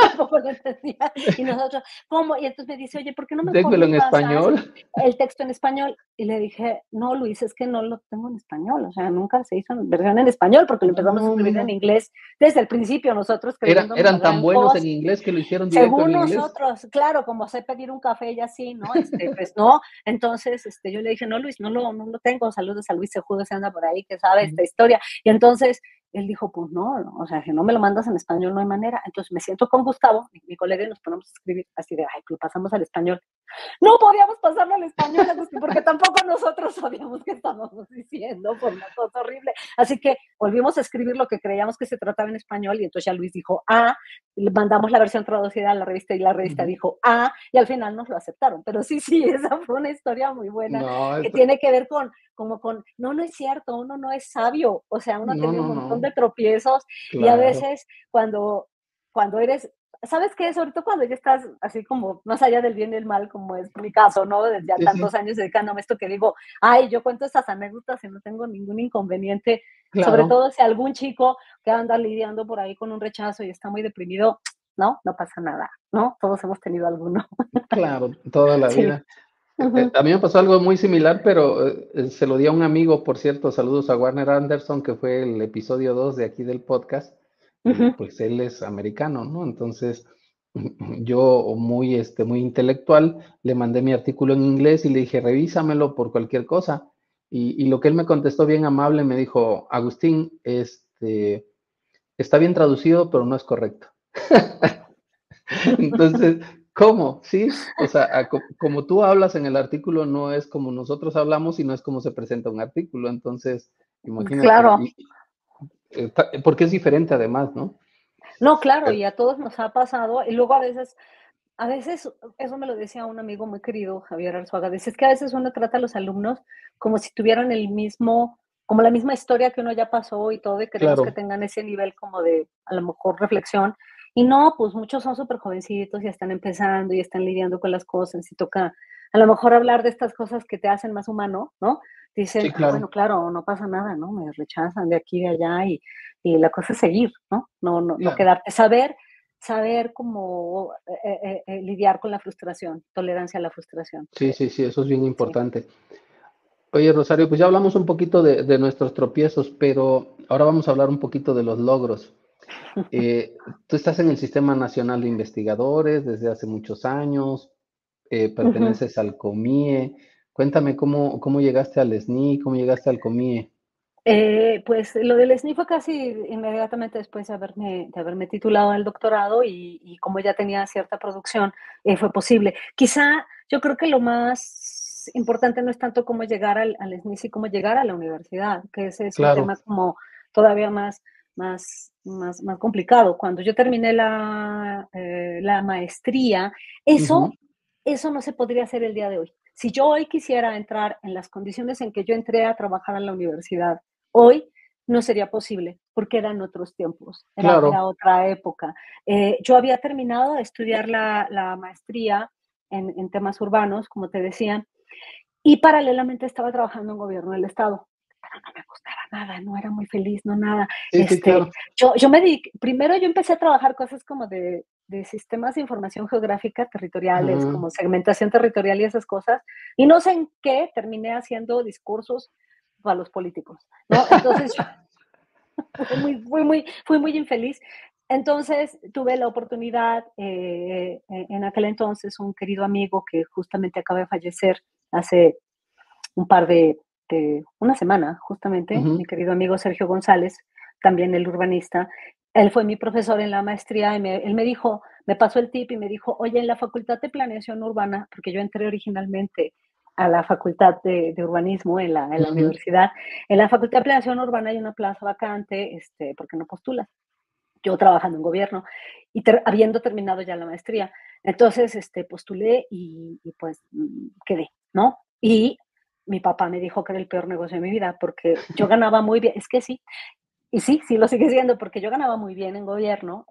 tampoco lo entendía. Y nosotros, ¿cómo? Y entonces me dice, oye, ¿por qué no mejor Démelo nos en pasas español. el texto en español? Y le dije, no, Luis, es que no lo tengo en español, o sea, nunca se hizo en versión en español porque lo empezamos a No, escribir en mira. inglés desde el principio, nosotros creyéndonos la Eran tan gran buenos en cosa. inglés que lo hicieron directo en Según inglés. nosotros, claro, como sé pedir un café y así, ¿no? Pues no. Entonces, yo le dije, no, Luis, no lo tengo. Saludos a Luis Sejudo, se anda por ahí, que sabe esta Ujú. historia. Y entonces él dijo, pues no, o sea, si no me lo mandas en español no hay manera. Entonces me siento con Gustavo, mi colega, y nos ponemos a escribir así de, ay, lo pasamos al español. No podíamos pasarlo al español, Agustín, porque tampoco nosotros sabíamos qué estábamos diciendo, fue una cosa horrible. Así que volvimos a escribir lo que creíamos que se trataba en español y entonces ya Luis dijo, le mandamos la versión traducida a la revista y la revista Ujú. dijo, y al final nos lo aceptaron. Pero sí, esa fue una historia muy buena No, que esto tiene que ver no es cierto, uno no es sabio, o sea, uno ha no, tenido un no, montón no. de tropiezos y a Claro. veces cuando eres ¿sabes qué? Sobre todo cuando ya estás así como más allá del bien y el mal, como es mi caso, ¿no? Desde ya Sí, sí. tantos años dedicándome a esto que digo, ay, yo cuento estas anécdotas y no tengo ningún inconveniente, sobre Claro, todo si algún chico que anda lidiando por ahí con un rechazo y está muy deprimido, no, no pasa nada, ¿no? Todos hemos tenido alguno. claro, toda la Sí. vida. Ujú, A mí me pasó algo muy similar, pero, se lo di a un amigo, por cierto, saludos a Warner Anderson, que fue el episodio 2 de aquí del podcast, y ujú. pues él es americano, ¿no? Entonces, yo muy, muy intelectual, le mandé mi artículo en inglés y le dije, revísamelo por cualquier cosa. Y lo que él me contestó bien amable, me dijo, Agustín, está bien traducido, pero no es correcto. Entonces, ¿cómo? Sí, o sea, como tú hablas en el artículo no es como nosotros hablamos y no es como se presenta un artículo. Entonces, imagínate, Claro. porque es diferente además, ¿no? No, claro, Pero y a todos nos ha pasado, y luego a veces, eso me lo decía un amigo muy querido, Javier Arzuaga, dice, es que a veces uno trata a los alumnos como si tuvieran como la misma historia que uno ya pasó y todo, y queremos que claro, tengan ese nivel como de, a lo mejor, reflexión. Y no, pues muchos son súper jovencitos y están empezando y están lidiando con las cosas y toca a lo mejor hablar de estas cosas que te hacen más humano, ¿no? Dicen, sí, bueno, claro, claro, no pasa nada, ¿no? Me rechazan de aquí y de allá y la cosa es seguir, ¿no? No claro. quedarte, saber cómo lidiar con la frustración, tolerancia a la frustración. Sí, sí, sí, eso es bien Sí. importante. Oye, Rosario, pues ya hablamos un poquito de nuestros tropiezos, pero ahora vamos a hablar un poquito de los logros. Tú estás en el Sistema Nacional de Investigadores desde hace muchos años, Ujú. perteneces al COMIE. Cuéntame cómo llegaste al SNI, cómo llegaste al COMIE. Pues lo del SNI fue casi inmediatamente después de haberme titulado en el doctorado y como ya tenía cierta producción, fue posible. Quizá yo creo que lo más importante no es tanto cómo llegar al SNI, sino cómo llegar a la universidad, que ese es un Claro, tema como todavía más. más complicado. Cuando yo terminé la maestría, eso, Ujú. eso no se podría hacer el día de hoy. Si yo hoy quisiera entrar en las condiciones en que yo entré a trabajar en la universidad, hoy no sería posible, porque eran otros tiempos, era Claro. otra época. Yo había terminado de estudiar la maestría en temas urbanos, como te decía, y paralelamente estaba trabajando en gobierno del estado, pero no me gustaba nada, no era muy feliz, no nada. Sí, sí, claro. Yo me dediqué, primero yo empecé a trabajar cosas como de sistemas de información geográfica territoriales, Ajá. como segmentación territorial y esas cosas, y no sé en qué terminé haciendo discursos para los políticos, ¿no? Entonces yo fui muy infeliz. Entonces tuve la oportunidad, en aquel entonces, un querido amigo que justamente acaba de fallecer hace un par una semana, justamente, mi Ujú. querido amigo Sergio González, también el urbanista. Él fue mi profesor en la maestría y él me dijo, me pasó el tip y me dijo, oye, en la Facultad de Planeación Urbana, porque yo entré originalmente a la Facultad de Urbanismo en la Ujú. universidad, en la Facultad de Planeación Urbana hay una plaza vacante, ¿por qué no postulas? Yo trabajando en gobierno y habiendo terminado ya la maestría. Entonces, postulé y pues quedé, ¿no? Y mi papá me dijo que era el peor negocio de mi vida porque yo ganaba muy bien, es que sí, y sí, sí lo sigue siendo porque yo ganaba muy bien en gobierno,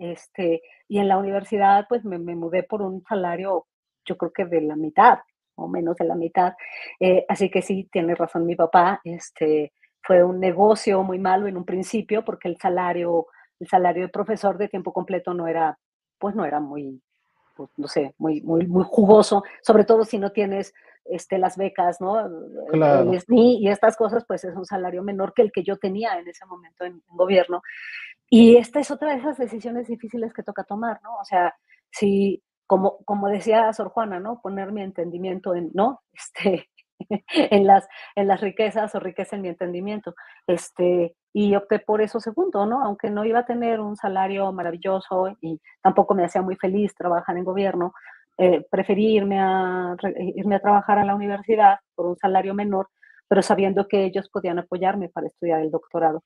y en la universidad pues me mudé por un salario, yo creo que de la mitad o menos de la mitad. Así que sí, tiene razón mi papá, fue un negocio muy malo en un principio porque el salario de profesor de tiempo completo no era, pues no era muy, pues, no sé, muy jugoso, sobre todo si no tienes las becas, ¿no? El Claro. SNI y estas cosas, pues es un salario menor que el que yo tenía en ese momento en gobierno. Y esta es otra de esas decisiones difíciles que toca tomar, ¿no? O sea, si, como decía Sor Juana, ¿no? Poner mi entendimiento en, ¿no? En las riquezas o riqueza en mi entendimiento. Y opté por eso segundo, ¿no? Aunque no iba a tener un salario maravilloso y tampoco me hacía muy feliz trabajar en gobierno, preferí irme a trabajar a la universidad por un salario menor, pero sabiendo que ellos podían apoyarme para estudiar el doctorado.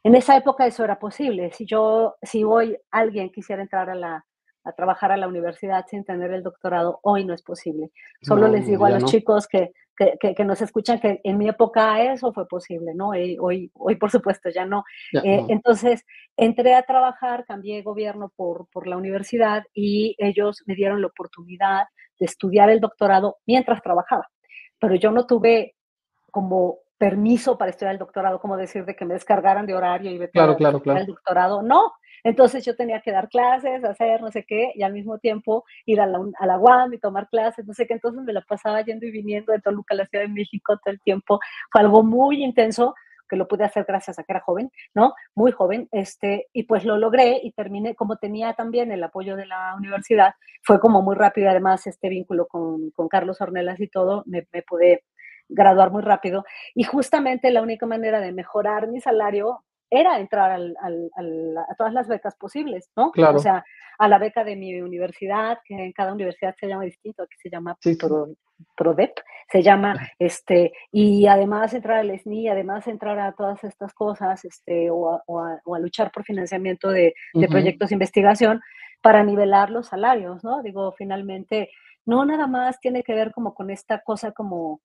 En esa época eso era posible. Si hoy alguien quisiera entrar a trabajar a la universidad sin tener el doctorado, hoy no es posible. Solo No, les no, digo a ya los no. chicos que nos escuchan que en mi época eso fue posible, ¿no? Hoy por supuesto, ya no. Ya no. Entonces, entré a trabajar, cambié gobierno por la universidad y ellos me dieron la oportunidad de estudiar el doctorado mientras trabajaba. Pero yo no tuve como permiso para estudiar el doctorado, como decir de que me descargaran de horario y vete Claro, a claro, estudiar el claro. doctorado, no. Entonces yo tenía que dar clases, hacer no sé qué, y al mismo tiempo ir a la UAM y tomar clases, no sé qué. Entonces me la pasaba yendo y viniendo de Toluca a la Ciudad de México todo el tiempo. Fue algo muy intenso que lo pude hacer gracias a que era joven, ¿no? Muy joven, y pues lo logré y terminé, como tenía también el apoyo de la universidad, fue como muy rápido, además este vínculo con Carlos Ornelas y todo, me pude graduar muy rápido. Y justamente la única manera de mejorar mi salario era entrar a todas las becas posibles, ¿no? O Claro. sea, a la beca de mi universidad, que en cada universidad se llama distinto, aquí se llama Sí, sí. PRODEP, se llama, Ajá. y además entrar al SNI, además entrar a todas estas cosas, o a luchar por financiamiento de Ujú. proyectos de investigación para nivelar los salarios, ¿no? Digo, finalmente, no nada más tiene que ver como con esta cosa como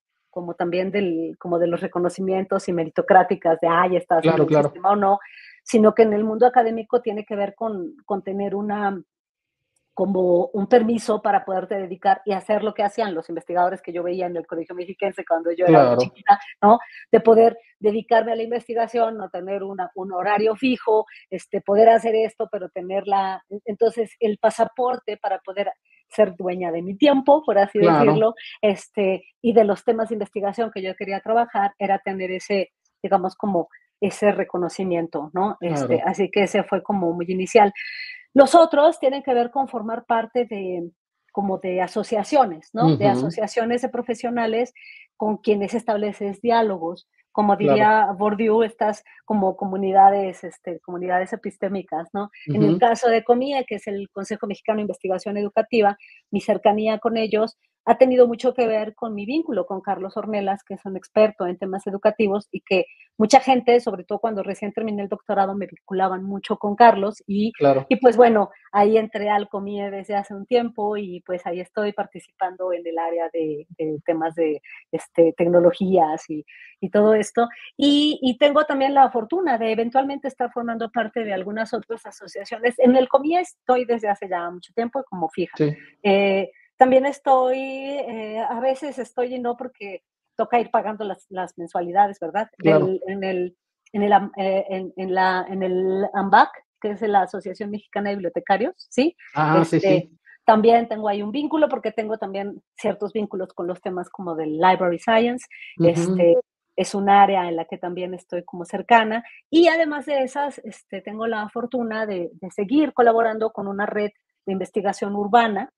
también como de los reconocimientos y meritocráticas de, ay, estás en Claro, el claro. sistema o no, sino que en el mundo académico tiene que ver con tener como un permiso para poderte dedicar y hacer lo que hacían los investigadores que yo veía en el Colegio Mexiquense cuando yo era muy Claro. chiquita, ¿no? De poder dedicarme a la investigación, no tener un horario fijo, poder hacer esto, pero entonces el pasaporte para poder ser dueña de mi tiempo, por así Claro. decirlo, y de los temas de investigación que yo quería trabajar, era tener ese, digamos, como ese reconocimiento, ¿no? Claro. Así que ese fue como muy inicial. Los otros tienen que ver con formar parte como de asociaciones, ¿no? De Ujú. asociaciones de profesionales con quienes estableces diálogos. Como Claro. diría Bourdieu, estas como comunidades epistémicas, ¿no? En el Ujú. caso de COMIE, que es el Consejo Mexicano de Investigación Educativa, mi cercanía con ellos ha tenido mucho que ver con mi vínculo con Carlos Ornelas, que es un experto en temas educativos y que mucha gente, sobre todo cuando recién terminé el doctorado, me vinculaban mucho con Carlos Claro. y pues bueno, ahí entré al COMIE desde hace un tiempo y pues ahí estoy participando en el área de temas de tecnologías y todo esto. Y tengo también la fortuna de eventualmente estar formando parte de algunas otras asociaciones. En el COMIE estoy desde hace ya mucho tiempo como fija. Sí. También estoy, a veces estoy y no porque toca ir pagando las mensualidades, ¿verdad? Claro. En el AMBAC, que es la Asociación Mexicana de Bibliotecarios, ¿sí? Sí, Este, sí. también tengo ahí un vínculo porque tengo también ciertos vínculos con los temas como del Library Science. Ujú. Es un área en la que también estoy como cercana y además de esas, tengo la fortuna de seguir colaborando con una red de investigación urbana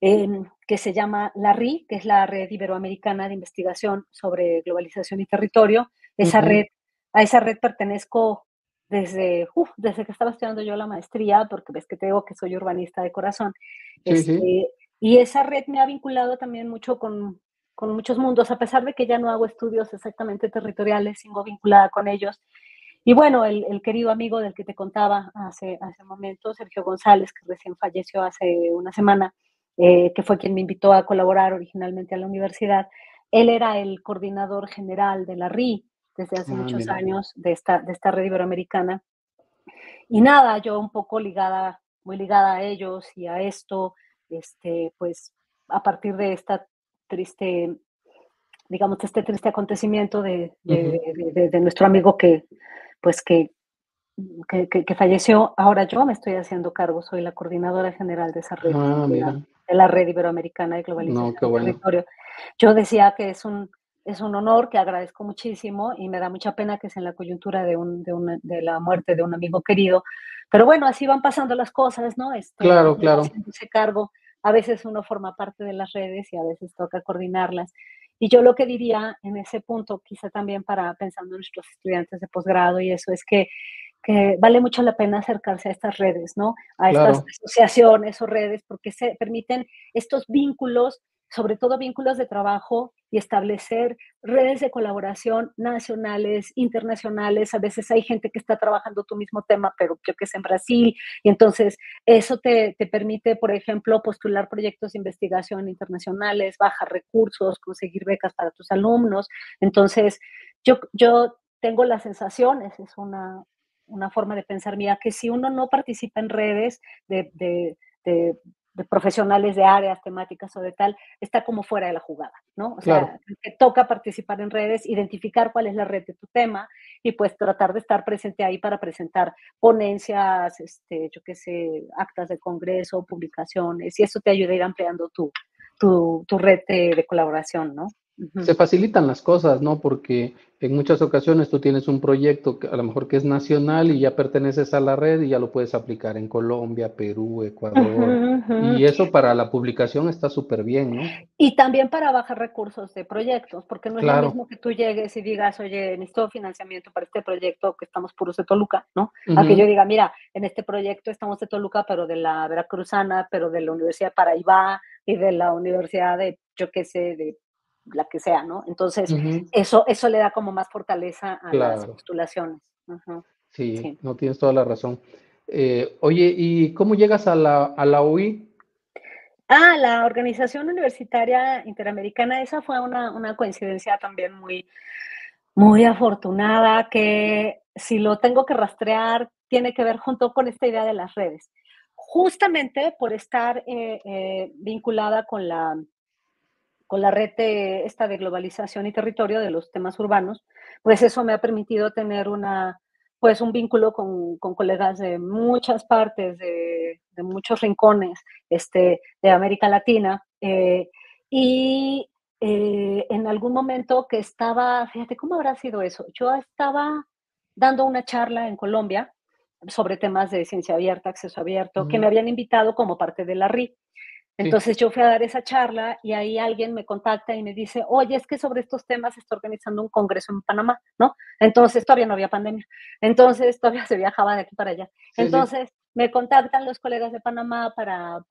que se llama la RI, que es la Red Iberoamericana de Investigación sobre Globalización y Territorio. Esa Ujú. red, a esa red pertenezco desde que estaba estudiando yo la maestría, porque ves que te digo que soy urbanista de corazón. Sí, sí. Y esa red me ha vinculado también mucho con muchos mundos, a pesar de que ya no hago estudios exactamente territoriales, sigo vinculada con ellos. Y bueno, el querido amigo del que te contaba hace un momento, Sergio González, que recién falleció hace una semana, que fue quien me invitó a colaborar originalmente a la universidad, él era el coordinador general de la RI desde hace muchos Mira. años, de esta red iberoamericana. Y nada, yo un poco ligada, muy ligada a ellos y a esto, pues a partir de esta triste, digamos, este triste acontecimiento Ujú. de nuestro amigo pues que falleció. Ahora yo me estoy haciendo cargo, soy la coordinadora general de esa red, Mira. de la Red Iberoamericana de No, qué Globalización y bueno. Territorio. Yo decía que es un honor, que agradezco muchísimo y me da mucha pena que sea en la coyuntura de la muerte de un amigo querido. Pero bueno, así van pasando las cosas, ¿no? Claro, Uno va claro. haciéndose cargo. A veces uno forma parte de las redes y a veces toca coordinarlas. Y yo lo que diría en ese punto, quizá también para pensando en nuestros estudiantes de posgrado y eso, es que vale mucho la pena acercarse a estas redes, ¿no? A estas Claro. asociaciones o redes, porque se permiten estos vínculos, sobre todo vínculos de trabajo y establecer redes de colaboración nacionales, internacionales. A veces hay gente que está trabajando tu mismo tema, pero yo que sé, en Brasil, y entonces eso te permite, por ejemplo, postular proyectos de investigación internacionales, bajar recursos, conseguir becas para tus alumnos. Entonces, yo tengo la sensación, esa es una forma de pensar mía, que si uno no participa en redes de, de, de, de profesionales de áreas temáticas o de tal, está como fuera de la jugada, ¿no? O Claro. sea, te toca participar en redes, identificar cuál es la red de tu tema y pues tratar de estar presente ahí para presentar ponencias, yo qué sé, actas de congreso, publicaciones, y eso te ayuda a ir ampliando tu red de colaboración, ¿no? Uh-huh. Se facilitan las cosas, ¿no? Porque en muchas ocasiones tú tienes un proyecto que a lo mejor que es nacional y ya perteneces a la red y ya lo puedes aplicar en Colombia, Perú, Ecuador. Uh-huh, uh-huh. Y eso para la publicación está súper bien, ¿no? Y también para bajar recursos de proyectos, porque no es lo Claro. mismo que tú llegues y digas, oye, necesito financiamiento para este proyecto que estamos puros de Toluca, ¿no? A que yo Ujú. diga, mira, en este proyecto estamos de Toluca, pero de la Veracruzana, pero de la Universidad de Paraíba y de la Universidad de, yo qué sé, de la que sea, ¿no? Entonces, Ujú. eso le da como más fortaleza a las Claro. postulaciones. Ujú, Sí, sí. no tienes toda la razón. Oye, ¿y cómo llegas a la UI? La Organización Universitaria Interamericana, esa fue una coincidencia también muy afortunada, que si lo tengo que rastrear, tiene que ver junto con esta idea de las redes. Justamente por estar vinculada con la red de globalización y territorio de los temas urbanos, pues eso me ha permitido tener pues un vínculo con colegas de muchas partes, de muchos rincones de América Latina. Y en algún momento que estaba, fíjate, ¿cómo habrá sido eso? Yo estaba dando una charla en Colombia sobre temas de ciencia abierta, acceso abierto, que me Ujú. habían invitado como parte de la RI. Entonces yo fui a dar esa charla y ahí alguien me contacta y me dice, oye, es que sobre estos temas se está organizando un congreso en Panamá, ¿no? Entonces todavía no había pandemia. Entonces todavía se viajaba de aquí para allá. sí, sí. Entonces me contactan los colegas de Panamá para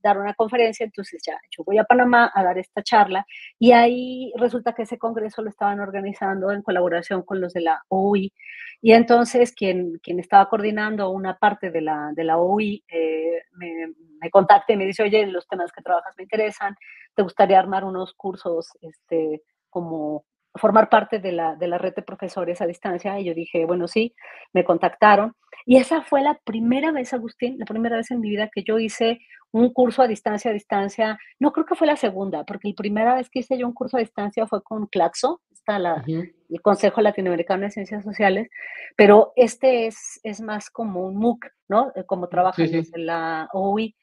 dar una conferencia. Entonces ya yo voy a Panamá a dar esta charla y ahí resulta que ese congreso lo estaban organizando en colaboración con los de la OUI. Y entonces quien estaba coordinando una parte de la OUI me contacta y me dice, oye, los temas que trabajas me interesan, ¿te gustaría armar unos cursos, como formar parte de la red de profesores a distancia? Y yo dije, bueno, sí, me contactaron. Y esa fue la primera vez, Agustín, la primera vez en mi vida que yo hice un curso a distancia. No creo que fue la segunda, porque la primera vez que hice yo un curso a distancia fue con Claxo, Ujú. el Consejo Latinoamericano de Ciencias Sociales, pero este es más como un MOOC, ¿no? Como Sí, trabajan los sí. de la OUI.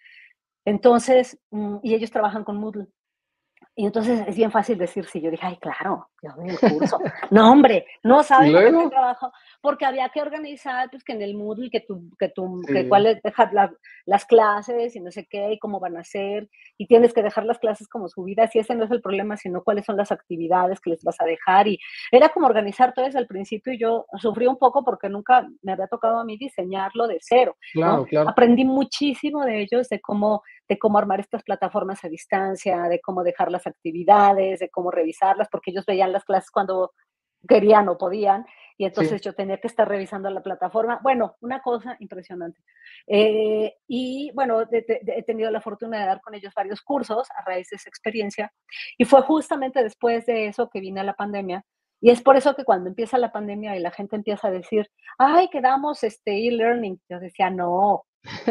Entonces, y ellos trabajan con Moodle. Y entonces es bien fácil decir, sí, yo dije, ay, claro, yo doy el curso. No, hombre, no Y sabes lo que fue luego, trabajo, porque había que organizar, pues, que en el Moodle, que sí, cuáles dejar las clases y no sé qué, y cómo van a ser, y tienes que dejar las clases como subidas, y ese no es el problema, sino cuáles son las actividades que les vas a dejar, y era como organizar todo desde el principio, y yo sufrí un poco porque nunca me había tocado a mí diseñarlo de cero, ¿no? claro, claro. Aprendí muchísimo de ellos, de cómo armar estas plataformas a distancia, de cómo dejar las actividades, de cómo revisarlas, porque ellos veían las clases cuando querían o podían, y entonces Sí. yo tenía que estar revisando la plataforma. Bueno, una cosa impresionante. Y bueno, he tenido la fortuna de dar con ellos varios cursos a raíz de esa experiencia, y fue justamente después de eso que vine a la pandemia. Y es por eso que cuando empieza la pandemia y la gente empieza a decir, ay, quedamos e-learning, yo decía, no,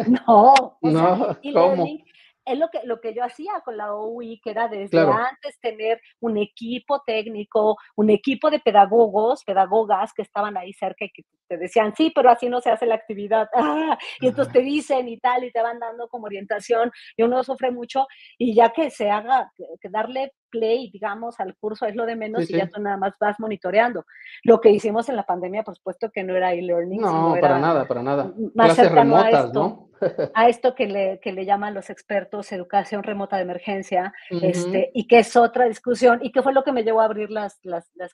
no, o sea, No, e-learning ¿cómo? es lo que yo hacía con la OUI, que era desde Claro. antes tener un equipo técnico, un equipo de pedagogos, pedagogas que estaban ahí cerca y que te decían, sí, pero así no se hace la actividad. ¡Ah! Y entonces te dicen y tal, y te van dando como orientación, y uno sufre mucho, y ya que se haga, que darle play, digamos, al curso es lo de Sí, menos, y ya sí. tú nada más vas monitoreando. Lo que hicimos en la pandemia, por supuesto que no era e-learning, sino No, para era nada, para nada. más Clases cercano remotas, ¿no? a esto que le llaman los expertos educación remota de emergencia, Ujú. y que es otra discusión, y que fue lo que me llevó a abrir las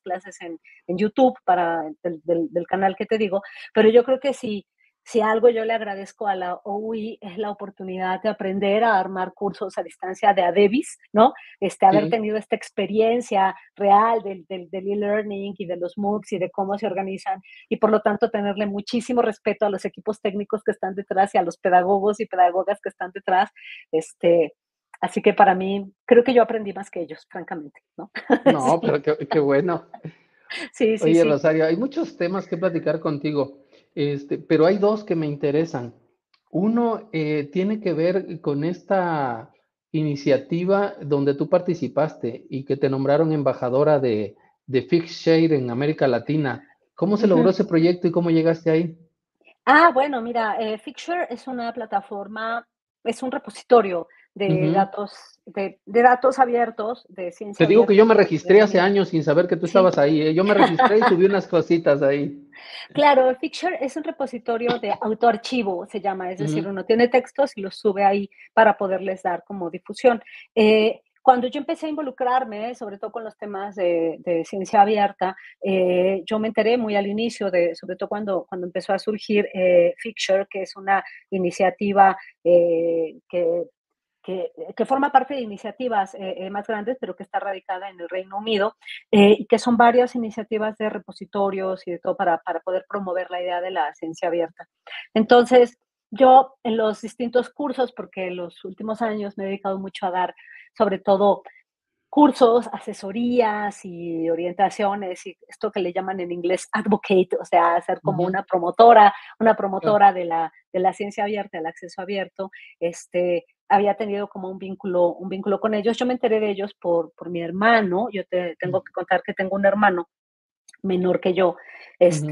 clases en YouTube para del canal que te digo. Pero yo creo que si algo yo le agradezco a la OUI es la oportunidad de aprender a armar cursos a distancia de Adebis, ¿no? Haber Sí. tenido esta experiencia real del e-learning y de los MOOCs y de cómo se organizan, y por lo tanto tenerle muchísimo respeto a los equipos técnicos que están detrás y a los pedagogos y pedagogas que están detrás. Este, así que para mí, creo que yo aprendí más que ellos, francamente, ¿no? No, Sí, pero qué bueno. sí, sí, Oye, sí. Rosario, hay muchos temas que platicar contigo, pero hay dos que me interesan. Uno tiene que ver con esta iniciativa donde tú participaste y que te nombraron embajadora de Figshare en América Latina. ¿Cómo se logró Ujú. ese proyecto y cómo llegaste ahí? Ah, bueno, mira, Figshare es una plataforma, es un repositorio Ujú. de datos abiertos, de ciencia Te digo que abierta yo y me de registré hace emprendimiento. años sin saber que tú Sí. estabas ahí, ¿eh? Yo me registré y subí unas cositas ahí. Claro, Figshare es un repositorio de autoarchivo, se llama, es decir, Ujú. uno tiene textos y los sube ahí para poderles dar como difusión. Cuando yo empecé a involucrarme, sobre todo con los temas de ciencia abierta, yo me enteré muy al inicio sobre todo cuando empezó a surgir Figshare, que es una iniciativa que forma parte de iniciativas más grandes, pero que está radicada en el Reino Unido, y que son varias iniciativas de repositorios y de todo para poder promover la idea de la ciencia abierta. Entonces, yo en los distintos cursos, porque en los últimos años me he dedicado mucho a dar, sobre todo, cursos, asesorías y orientaciones y esto que le llaman en inglés advocate, o sea, ser como Ujú. una Claro. promotora de la ciencia abierta, del acceso abierto, había tenido como un vínculo con ellos. Yo me enteré de ellos por mi hermano, yo te tengo que contar que tengo un hermano menor que yo, Ujú.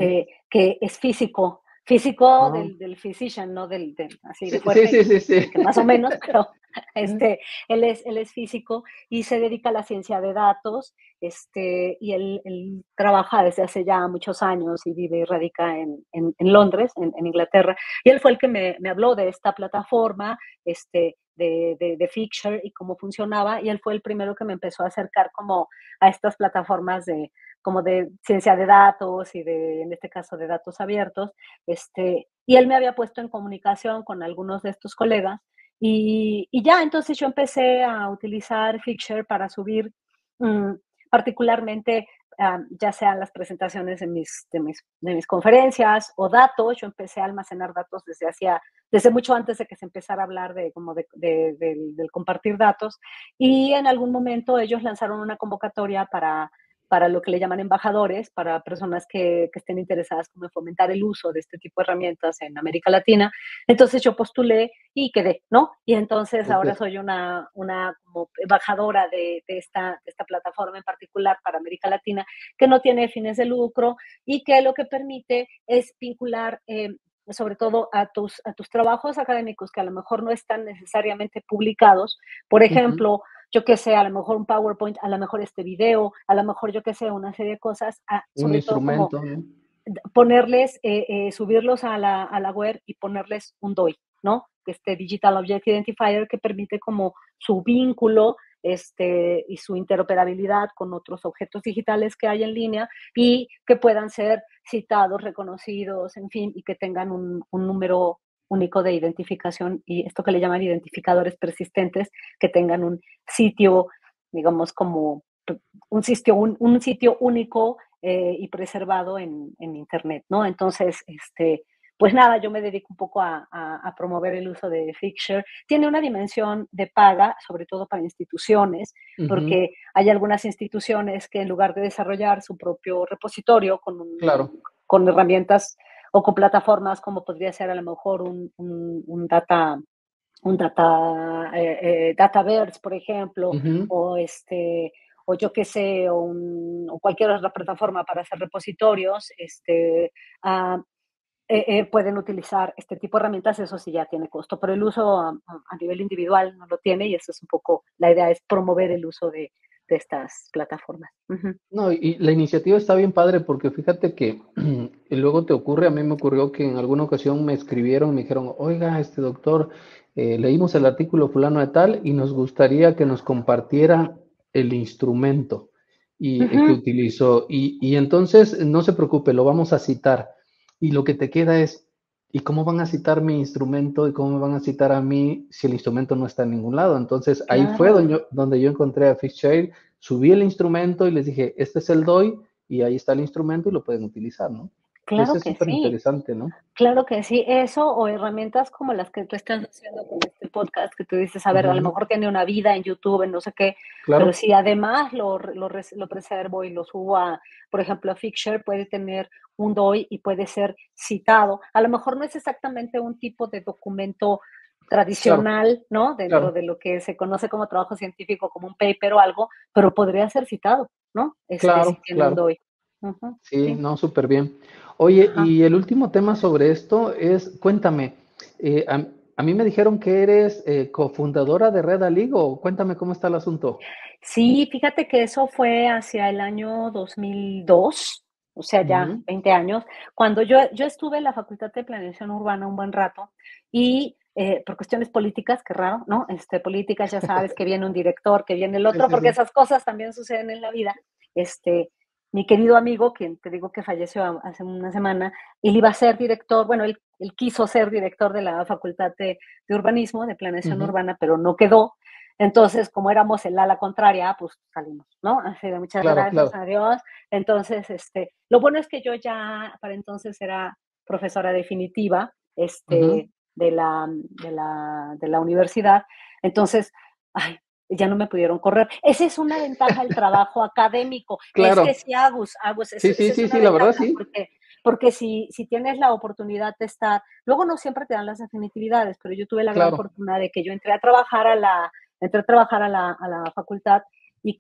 que es físico Ah. del physician, no así de Sí, sí, fuerte, sí, sí, sí. que más o menos, pero Él es físico y se dedica a la ciencia de datos, y él trabaja desde hace ya muchos años y vive y radica en Londres, en Inglaterra. Y él fue el que me habló de esta plataforma, de Fixture y cómo funcionaba, y él fue el primero que me empezó a acercar como a estas plataformas como de ciencia de datos y en este caso, de datos abiertos, y él me había puesto en comunicación con algunos de estos colegas y ya, entonces yo empecé a utilizar Fixture para subir, mm, particularmente, ya sean las presentaciones de mis conferencias o datos. Yo empecé a almacenar datos desde mucho antes de que se empezara a hablar del compartir datos, y en algún momento ellos lanzaron una convocatoria para lo que le llaman embajadores, para personas que estén interesadas como en fomentar el uso de este tipo de herramientas en América Latina. Entonces yo postulé y quedé, ¿no? Y entonces ahora Súper. soy una como embajadora de esta plataforma en particular para América Latina, que no tiene fines de lucro y que lo que permite es vincular, sobre todo a tus trabajos académicos que a lo mejor no están necesariamente publicados. Por Ujú. ejemplo, yo qué sé, a lo mejor un PowerPoint, a lo mejor este video, a lo mejor yo qué sé, una serie de cosas, Un sobre todo como instrumento, ¿no? ponerles, subirlos a la web y ponerles un DOI, ¿no? Este Digital Object Identifier, que permite como su vínculo, y su interoperabilidad con otros objetos digitales que hay en línea y que puedan ser citados, reconocidos, en fin, y que tengan un número único de identificación, y esto que le llaman identificadores persistentes, que tengan un sitio, digamos, como un sitio único, y preservado en Internet, ¿no? Entonces, pues nada, yo me dedico un poco a promover el uso de Fixture. Tiene una dimensión de paga, sobre todo para instituciones, Ujú. porque hay algunas instituciones que en lugar de desarrollar su propio repositorio Claro. con herramientas o con plataformas como podría ser a lo mejor un Dataverse, por ejemplo, Ujú. o yo qué sé, o cualquier otra plataforma para hacer repositorios, ah, pueden utilizar este tipo de herramientas. Eso sí ya tiene costo, pero el uso a nivel individual no lo tiene, y eso es un poco, la idea es promover el uso de estas plataformas. Ujú. No, y la iniciativa está bien padre porque fíjate que y luego te ocurre, a mí me ocurrió que en alguna ocasión me escribieron, me dijeron, oiga, doctor, leímos el artículo fulano de tal y nos gustaría que nos compartiera el instrumento que Ujú. utilizó. Y entonces, no se preocupe, lo vamos a citar. Y lo que te queda es, ¿y cómo van a citar mi instrumento y cómo me van a citar a mí si el instrumento no está en ningún lado? Entonces, ahí fue Claro, donde yo encontré a Fishshare, subí el instrumento y les dije, este es el DOI y ahí está el instrumento y lo pueden utilizar, ¿no? Entonces claro es que súper sí. interesante, ¿no? Claro que sí, eso o herramientas como las que tú estás haciendo con este podcast, que tú dices, a ver, a lo Ujú. mejor tiene una vida en YouTube, en no sé qué, pero Claro, si además lo preservo y lo subo por ejemplo, a Fixture, puede tener un DOI y puede ser citado. A lo mejor no es exactamente un tipo de documento claro, tradicional, ¿no? Dentro claro, de lo que se conoce como trabajo científico, como un paper o algo, pero podría ser citado, ¿no? Si claro, tiene un claro. DOI. Ujú, Sí, sí, no, súper bien. Oye, ajá. y el último tema sobre esto es, cuéntame, a mí me dijeron que eres cofundadora de Red Aligo. Cuéntame cómo está el asunto. Sí, fíjate que eso fue hacia el año 2002, o sea, ya Ujú. 20 años, cuando yo estuve en la Facultad de Planeación Urbana un buen rato y, por cuestiones políticas, qué raro, ¿no? Políticas, ya sabes, que viene un director, que viene el Sí, otro, sí, porque sí. esas cosas también suceden en la vida. Mi querido amigo, quien te digo que falleció hace una semana, él iba a ser director, bueno, él quiso ser director de la Facultad de Urbanismo, de Planeación Ujú. Urbana, pero no quedó. Entonces, como éramos el ala contraria, pues salimos, ¿no? Así de muchas Claro, gracias, claro. adiós. Entonces, lo bueno es que yo ya para entonces era profesora definitiva, Ujú. de la universidad. Entonces, ay, ya no me pudieron correr. Esa es una ventaja del trabajo académico. Es que Claro. sí, Agus, Sí, sí, esa es sí, una sí, la verdad ventaja, sí. porque si tienes la oportunidad de estar, luego no siempre te dan las definitividades, pero yo tuve la gran Claro. fortuna de que yo entré a trabajar a la facultad y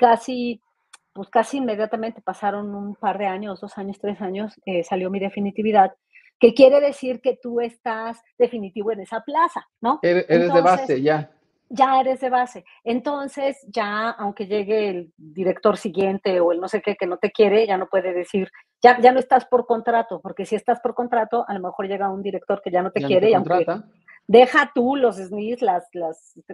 pues casi inmediatamente pasaron un par de años, 2 años, 3 años, salió mi definitividad, que quiere decir que tú estás definitivo en esa plaza, ¿no? Eres de Entonces, base, ya. ya eres de base. Entonces, ya, aunque llegue el director siguiente o el no sé qué que no te quiere, ya no puede decir, ya no estás por contrato, porque si estás por contrato, a lo mejor llega un director que ya no te Ya no te quiere y aunque contrata. deja tú los SNIs,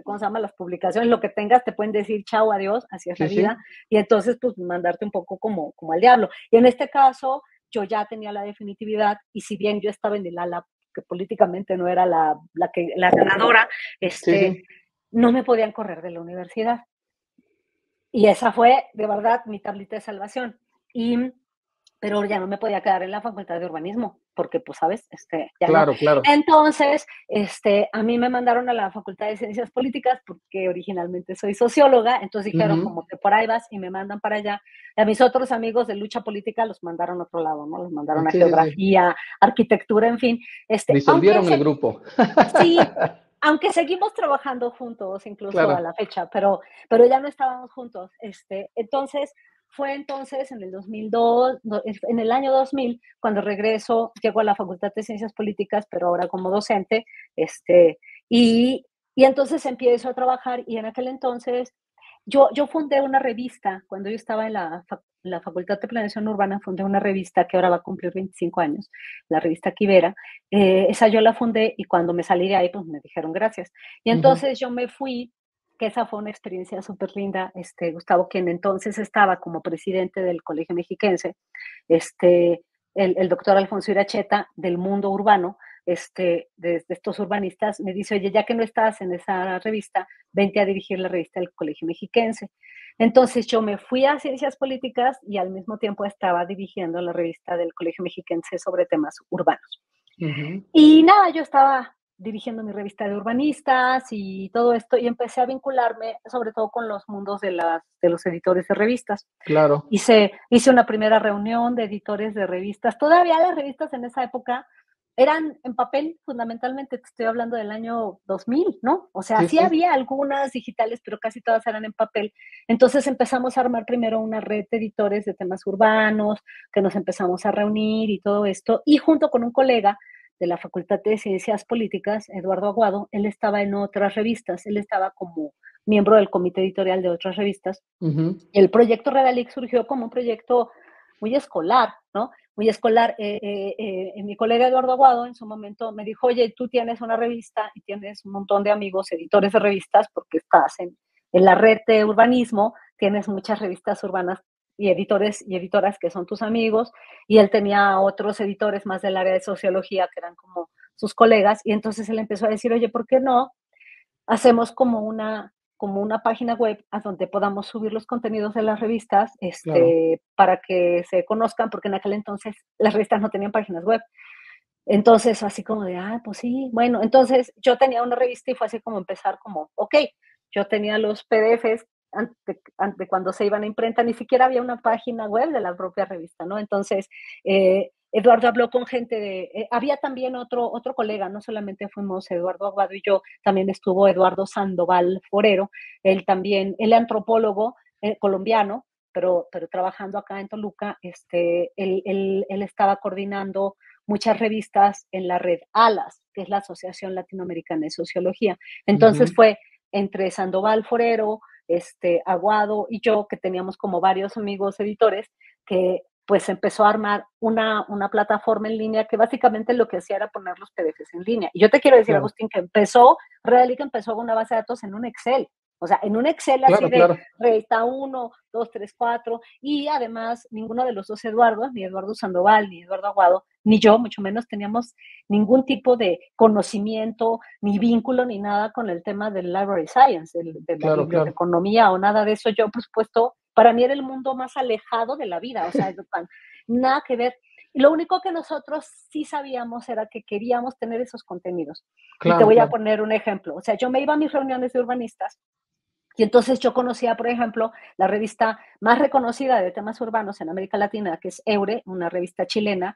¿cómo se llama? Las publicaciones, lo que tengas, te pueden decir chao, adiós, así es la Sí, vida, sí. y entonces pues mandarte un poco como al diablo. Y en este caso, yo ya tenía la definitividad, y si bien yo estaba en el ala que políticamente no era la ganadora, Sí, sí. no me podían correr de la universidad. Y esa fue, de verdad, mi tablita de salvación. Pero ya no me podía quedar en la facultad de urbanismo, porque, pues, ¿sabes? Ya no. Claro, claro. Entonces, a mí me mandaron a la Facultad de Ciencias Políticas, porque originalmente soy socióloga, entonces dijeron, Ujú. como que por ahí vas y me mandan para allá. Y a mis otros amigos de lucha política los mandaron a otro lado, ¿no? Los mandaron a Sí, sí, sí. geografía, arquitectura, en fin. Aunque Disolvieron el grupo. sí, aunque seguimos trabajando juntos incluso a Claro. la fecha, pero ya no estábamos juntos. Entonces, fue entonces en el 2002, en el año 2000, cuando regreso, llego a la Facultad de Ciencias Políticas, pero ahora como docente, y, y entonces empiezo a trabajar, y en aquel entonces yo fundé una revista. Cuando yo estaba en la Facultad de Planeación Urbana, fundé una revista que ahora va a cumplir 25 años, la revista Quivera. Esa yo la fundé, y cuando me salí de ahí, pues me dijeron gracias. Y Ujú. entonces yo me fui, que esa fue una experiencia súper linda. Gustavo, quien entonces estaba como presidente del Colegio Mexiquense, el doctor Alfonso Iracheta, del mundo urbano, de estos urbanistas, me dice, oye, ya que no estás en esa revista, vente a dirigir la revista del Colegio Mexiquense. Entonces yo me fui a Ciencias Políticas, y al mismo tiempo estaba dirigiendo la revista del Colegio Mexiquense sobre temas urbanos. Ujú. Y nada, yo estaba dirigiendo mi revista de urbanistas y todo esto, y empecé a vincularme sobre todo con los mundos de los editores de revistas. Claro. Hice una primera reunión de editores de revistas. Todavía las revistas en esa época eran en papel, fundamentalmente. Te estoy hablando del año 2000, ¿no? O sea, Sí, sí sí. había algunas digitales, pero casi todas eran en papel. Entonces empezamos a armar primero una red de editores de temas urbanos, que nos empezamos a reunir y todo esto. Y junto con un colega de la Facultad de Ciencias Políticas, Eduardo Aguado, él estaba en otras revistas, él estaba como miembro del comité editorial de otras revistas. Ujú. El proyecto Redalic surgió como un proyecto muy escolar, ¿no? Muy escolar. Mi colega Eduardo Aguado en su momento me dijo, oye, tú tienes una revista y tienes un montón de amigos editores de revistas, porque estás en la red de urbanismo, tienes muchas revistas urbanas y editores y editoras que son tus amigos, y él tenía otros editores más del área de sociología que eran como sus colegas, y entonces él empezó a decir, oye, ¿por qué no hacemos como una página web a donde podamos subir los contenidos de las revistas, Claro. para que se conozcan? Porque en aquel entonces las revistas no tenían páginas web. Entonces, así como de, pues sí, bueno, entonces yo tenía una revista, y fue así como empezar como, ok, yo tenía los PDFs ante cuando se iban a imprenta, ni siquiera había una página web de la propia revista, ¿no? Entonces, Eduardo habló con gente había también otro colega, no solamente fuimos Eduardo Aguado y yo, también estuvo Eduardo Sandoval Forero. Él antropólogo, colombiano, pero trabajando acá en Toluca. Él estaba coordinando muchas revistas en la red ALAS, que es la Asociación Latinoamericana de Sociología. Entonces Ujú. fue entre Sandoval Forero, Aguado y yo, que teníamos como varios amigos editores, que pues empezó a armar una plataforma en línea que básicamente lo que hacía era poner los PDFs en línea. Y yo te quiero decir, Claro. Agustín, que Redalic empezó con una base de datos en un Excel. O sea, en un Excel así Claro, de claro. revista 1, 2, 3, 4, y además ninguno de los dos Eduardos, ni Eduardo Sandoval, ni Eduardo Aguado, ni yo, mucho menos, teníamos ningún tipo de conocimiento, ni vínculo, ni nada con el tema del library science, de la Claro, claro. biblioteconomía o nada de eso. Yo, por supuesto, para mí era el mundo más alejado de la vida, o sea, nada que ver. Y lo único que nosotros sí sabíamos era que queríamos tener esos contenidos. Y te Claro, voy a claro. poner un ejemplo. O sea, yo me iba a mis reuniones de urbanistas, y entonces yo conocía, por ejemplo, la revista más reconocida de temas urbanos en América Latina, que es Eure, una revista chilena,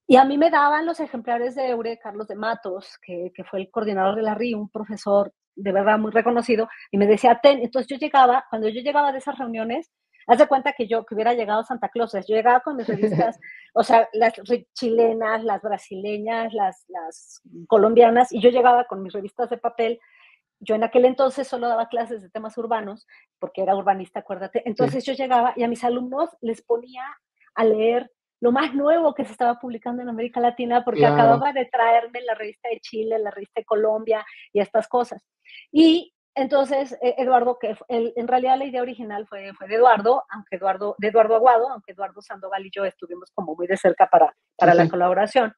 y a mí me daban los ejemplares de Eure Carlos de Matos, que fue el coordinador de la RI, un profesor de verdad muy reconocido, y me decía, entonces cuando yo llegaba de esas reuniones, haz de cuenta que hubiera llegado a Santa Claus. Yo llegaba con mis revistas, o sea, las chilenas, las brasileñas, las colombianas, y yo llegaba con mis revistas de papel, yo en aquel entonces solo daba clases de temas urbanos, porque era urbanista, acuérdate. Entonces Sí, yo llegaba y a mis alumnos les ponía a leer lo más nuevo que se estaba publicando en América Latina, porque claro. acababa de traerme la revista de Chile, la revista de Colombia y estas cosas. Y entonces, Eduardo, en realidad la idea original fue de Eduardo Aguado, aunque Eduardo Sandoval y yo estuvimos como muy de cerca Sí, para la sí. colaboración.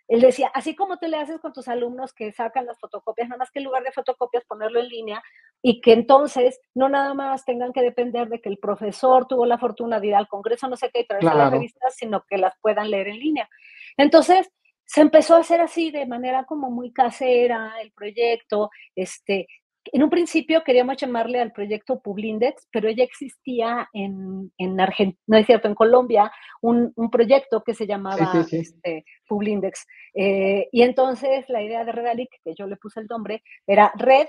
Él decía, así como tú le haces con tus alumnos que sacan las fotocopias, nada más que en lugar de fotocopias ponerlo en línea y que entonces no nada más tengan que depender de que el profesor tuvo la fortuna de ir al congreso, no sé qué, y traerse las Claro. revistas, sino que las puedan leer en línea. Entonces, se empezó a hacer así de manera como muy casera el proyecto. En un principio queríamos llamarle al proyecto Publindex, pero ya existía en Argentina, no es cierto, en Colombia, un proyecto que se Sí, sí, llamaba sí. Publindex. Y entonces la idea de Redalic, que yo le puse el nombre, era red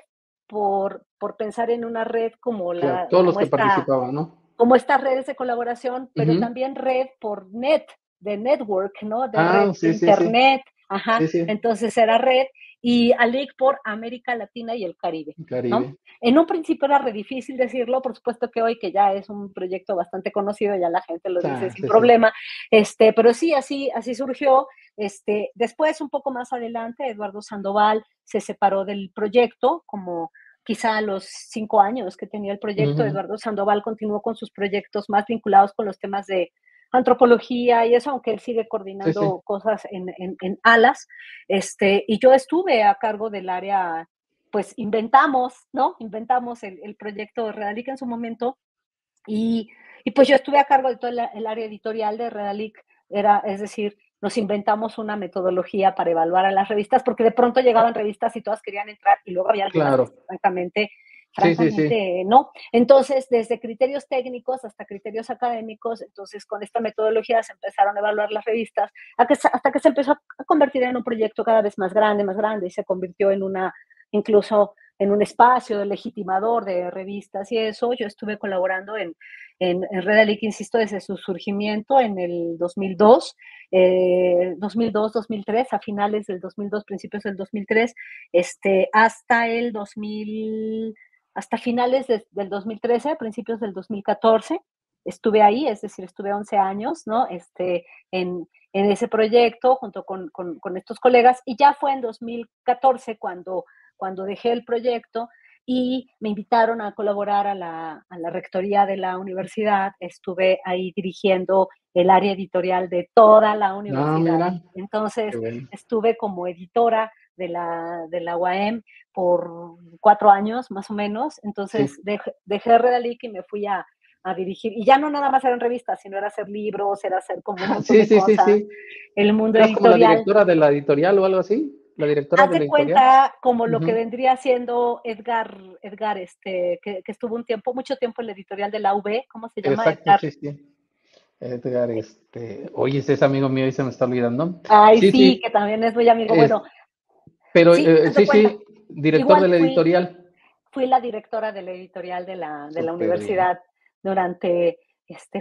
por pensar en una red Claro, todos los que participaban, ¿no? como estas redes de colaboración, pero Ujú. también red por net, de network, ¿no? De red Ah, de sí, sí, sí. internet, ajá. Sí, sí. Entonces era red y ALIC por América Latina y el Caribe, ¿no? Caribe. En un principio era re difícil decirlo, por supuesto que hoy que ya es un proyecto bastante conocido, ya la gente lo dice Ah, sin sí, sí. problema, pero sí, así surgió. Después, un poco más adelante, Eduardo Sandoval se separó del proyecto, como quizá a los 5 años que tenía el proyecto. Ujú. Eduardo Sandoval continuó con sus proyectos más vinculados con los temas de antropología y eso, aunque él sigue Sí, sí. coordinando cosas en ALAS. Y yo estuve a cargo del área, pues inventamos, ¿no? Inventamos el proyecto de Redalic en su momento y, y pues yo estuve a cargo de todo el área editorial de Redalic, es decir, nos inventamos una metodología para evaluar a las revistas, porque de pronto llegaban revistas y todas querían entrar, y luego había algunas que Claro. francamente, Sí, sí, sí. no. Entonces, desde criterios técnicos hasta criterios académicos, entonces con esta metodología se empezaron a evaluar las revistas, hasta que se empezó a convertir en un proyecto cada vez más grande, y se convirtió incluso en un espacio de legitimador de revistas y eso. Yo estuve colaborando en Redalic, insisto, desde su surgimiento en el 2002, 2003, a finales del 2002, principios del 2003, hasta el 2000, hasta finales del 2013, a principios del 2014. Estuve ahí, es decir, estuve 11 años, ¿no? En ese proyecto junto con estos colegas, y ya fue en 2014 cuando dejé el proyecto y me invitaron a colaborar a la rectoría de la universidad. Estuve ahí dirigiendo el área editorial de toda la Ah, universidad. mira, qué Entonces, bueno. estuve como editora de la UAM por 4 años más o menos. Entonces, Sí. dejé Redalic y me fui a dirigir. Y ya no nada más eran revistas, sino era hacer libros, era hacer como un Ah, montón sí, de sí, sí, cosas. sí. El mundo ¿Eras como la editorial. directora de la editorial o algo así? ¿La directora Haz de la de editorial? cuenta como lo que Ujú. vendría siendo Edgar, que estuvo mucho tiempo en la editorial de la UB. ¿Cómo se llama? Exacto, Edgar. sí, sí. Edgar, oye, ese es amigo mío y se me está olvidando. Ay, Sí, sí, sí, que también es muy amigo. es, Bueno, pero sí, haz de sí, cuenta. sí, director de Igual la fui, editorial. fui la directora de la editorial de la Súper bien. universidad durante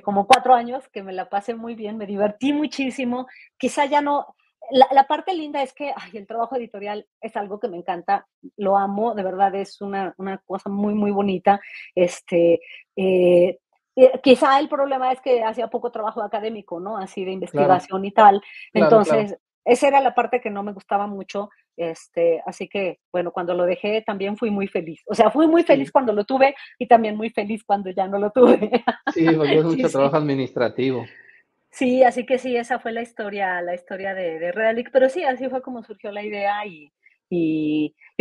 como 4 años, que me la pasé muy bien, me divertí muchísimo. Quizá ya no. La parte linda es que ay, el trabajo editorial es algo que me encanta, lo amo, de verdad es una cosa muy, muy bonita. Este, eh, Quizá el problema es que hacía poco trabajo académico, ¿no? Así de Claro, investigación y tal. claro, claro. Entonces, esa era la parte que no me gustaba mucho. Así que, bueno, cuando lo dejé también fui muy feliz. O sea, fui muy feliz Sí, cuando lo tuve y también muy feliz cuando ya no lo tuve. sí, porque es Sí, mucho sí. trabajo administrativo. Sí, así que sí, esa fue la historia de Redalic, pero sí, así fue como surgió la idea y